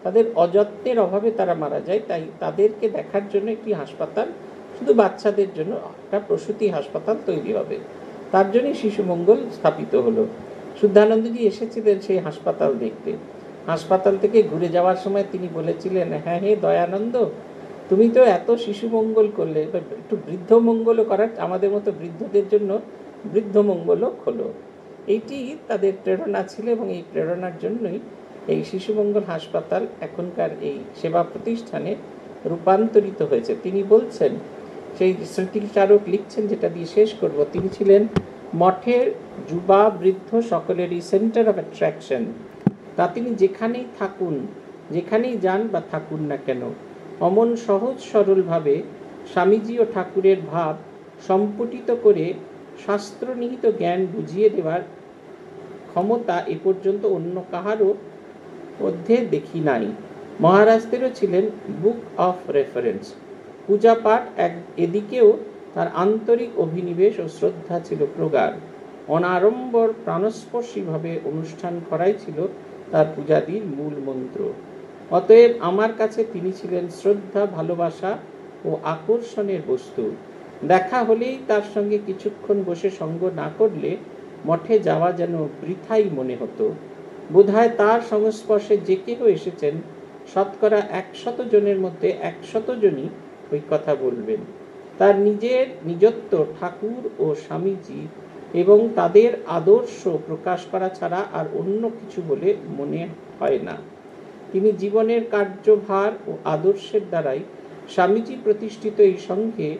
তাদের অযত্নের অভাবে তারা মারা যায়, তাই তাদেরকে দেখার জন্য একটি হাসপাতাল, শুধু বাচ্চাদের জন্য একটা প্রসূতি হাসপাতাল তৈরি হবে, তার জন্যই শিশুমঙ্গল স্থাপিত হলো। শুদ্ধানন্দজি এসেছিলেন সেই হাসপাতাল দেখতে। হাসপাতাল থেকে ঘুরে যাওয়ার সময় তিনি বলেছিলেন, হ্যাঁ হে দয়ানন্দ, তুমি তো এত শিশু মঙ্গল করলে, একটু বৃদ্ধ মঙ্গলও করার, আমাদের মতো বৃদ্ধদের জন্য বৃদ্ধ মঙ্গলও খোলো। এইটি তাদের প্রেরণা ছিল, এবং এই প্রেরণার জন্যই এই শিশু মঙ্গল হাসপাতাল এখনকার এই সেবা প্রতিষ্ঠানে রূপান্তরিত হয়েছে। তিনি বলছেন, সেই স্মৃতিচারক লিখছেন, যেটা দিয়ে শেষ করব, তিনি ছিলেন মঠের যুবা বৃদ্ধ সকলেরই সেন্টার অফ অ্যাট্রাকশন। তা তিনি যেখানেই থাকুন, যেখানেই যান বা থাকুন না কেন, অমন সহজ সরলভাবে স্বামীজি ও ঠাকুরের ভাব সম্পুটিত করে শাস্ত্রনিহিত জ্ঞান বুঝিয়ে দেওয়ার ক্ষমতা এ পর্যন্ত অন্য কাহারও মধ্যে দেখি নাই। মহারাজদেরও ছিলেন বুক অফ রেফারেন্স। পূজা পাঠ এদিকেও তার আন্তরিক অভিনিবেশ ও শ্রদ্ধা ছিল প্রগাঢ়। অনাড়ম্বর প্রাণস্পর্শীভাবে অনুষ্ঠান করাই ছিল তার পূজাদির মূল মন্ত্র। অতএব আমার কাছে তিনি ছিলেন শ্রদ্ধা, ভালোবাসা ও আকর্ষণের বস্তু। দেখা হলেই তার সঙ্গে কিছুক্ষণ বসে সঙ্গ না করলে মঠে যাওয়া যেন বৃথাই মনে হতো। বোধহয় তার সংস্পর্শে যে কেহ এসেছেন শতকরা 100 জনের মধ্যে 100 জনই ওই কথা বলবেন। তার নিজত্ব ঠাকুর ও স্বামীজি এবং তাদের আদর্শ প্রকাশ করা ছাড়া আর অন্য কিছু বলে মনে হয় না। তিনি জীবনের কার্যভার ও আদর্শের দ্বারাই স্বামীজি প্রতিষ্ঠিত এই সঙ্ঘে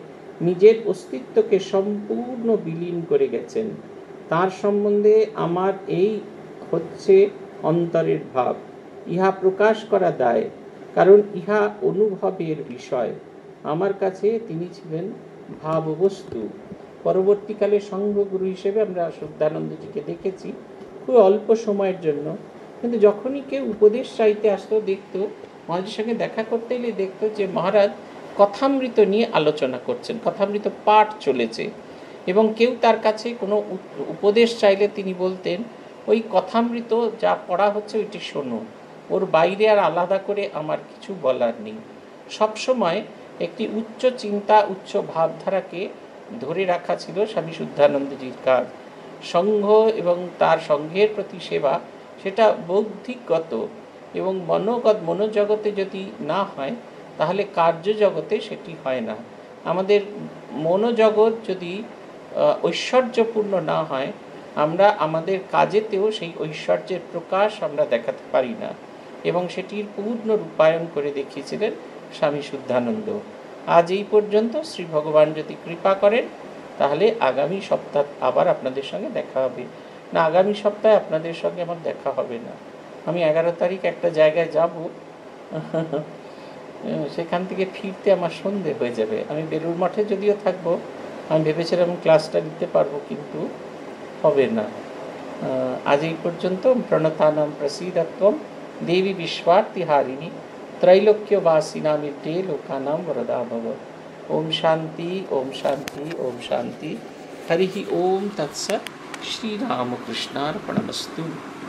নিজের অস্তিত্বকে সম্পূর্ণ বিলীন করে গেছেন। তার সম্বন্ধে আমার এই হচ্ছে অন্তরের ভাব। ইহা প্রকাশ করা দায়, কারণ ইহা অনুভবের বিষয়। আমার কাছে তিনি ছিলেন ভাববস্তু। পরবর্তীকালে সংঘগুরু হিসেবে আমরা শুদ্ধানন্দজিকে দেখেছি খুব অল্প সময়ের জন্য, কিন্তু যখনই কেউ উপদেশ চাইতে আসতো দেখতো মহারাজের সঙ্গে দেখা করতে এলে দেখতো যে মহারাজ কথামৃত নিয়ে আলোচনা করছেন, কথামৃত পাঠ চলেছে, এবং কেউ তার কাছে কোনো উপদেশ চাইলে তিনি বলতেন ওই কথামৃত যা পড়া হচ্ছে ওইটি শোনো, ওর বাইরে আর আলাদা করে আমার কিছু বলার নেই। সবসময় একটি উচ্চ চিন্তা, উচ্চ ভাবধারাকে ধরে রাখা ছিল স্বামী শুদ্ধানন্দজির কাজ। সংঘ এবং তার সংঘের প্রতি সেবা সেটা বৌদ্ধিকগত এবং মনোজগতে যদি না হয় তাহলে কার্যজগতে সেটি হয় না। আমাদের মনোজগৎ যদি ঐশ্বর্যপূর্ণ না হয়, আমরা আমাদের কাজেতেও সেই ঐশ্বর্যের প্রকাশ আমরা দেখাতে পারি না, এবং সেটির পূর্ণ রূপায়ণ করে দেখিয়েছিলেন স্বামী শুদ্ধানন্দ। আজ এই পর্যন্ত। শ্রী ভগবান যদি কৃপা করেন তাহলে আগামী সপ্তাহ আবার আপনাদের সঙ্গে দেখা হবে। না, আগামী সপ্তাহে আপনাদের সঙ্গে আমার দেখা হবে না। আমি 11 তারিখ একটা জায়গায় যাব, সেখান থেকে ফিরতে আমার সন্ধে হয়ে যাবে। আমি বেলুড় মঠে যদিও থাকবো, আমি ভেবেছিলাম ক্লাসটা নিতে পারবো, কিন্তু হবে না। আজ এই পর্যন্ত। প্রণতানাম প্রসীদত্বম দেবী বিশ্বার্তিহারিণী त्रैलोक्यवासिनामिते लोकानां वरदा भव। ओम शांति, ओम शांति, ओम शांति। हरि ओम तत्सत्। श्री रामकृष्णार्पणमस्तु।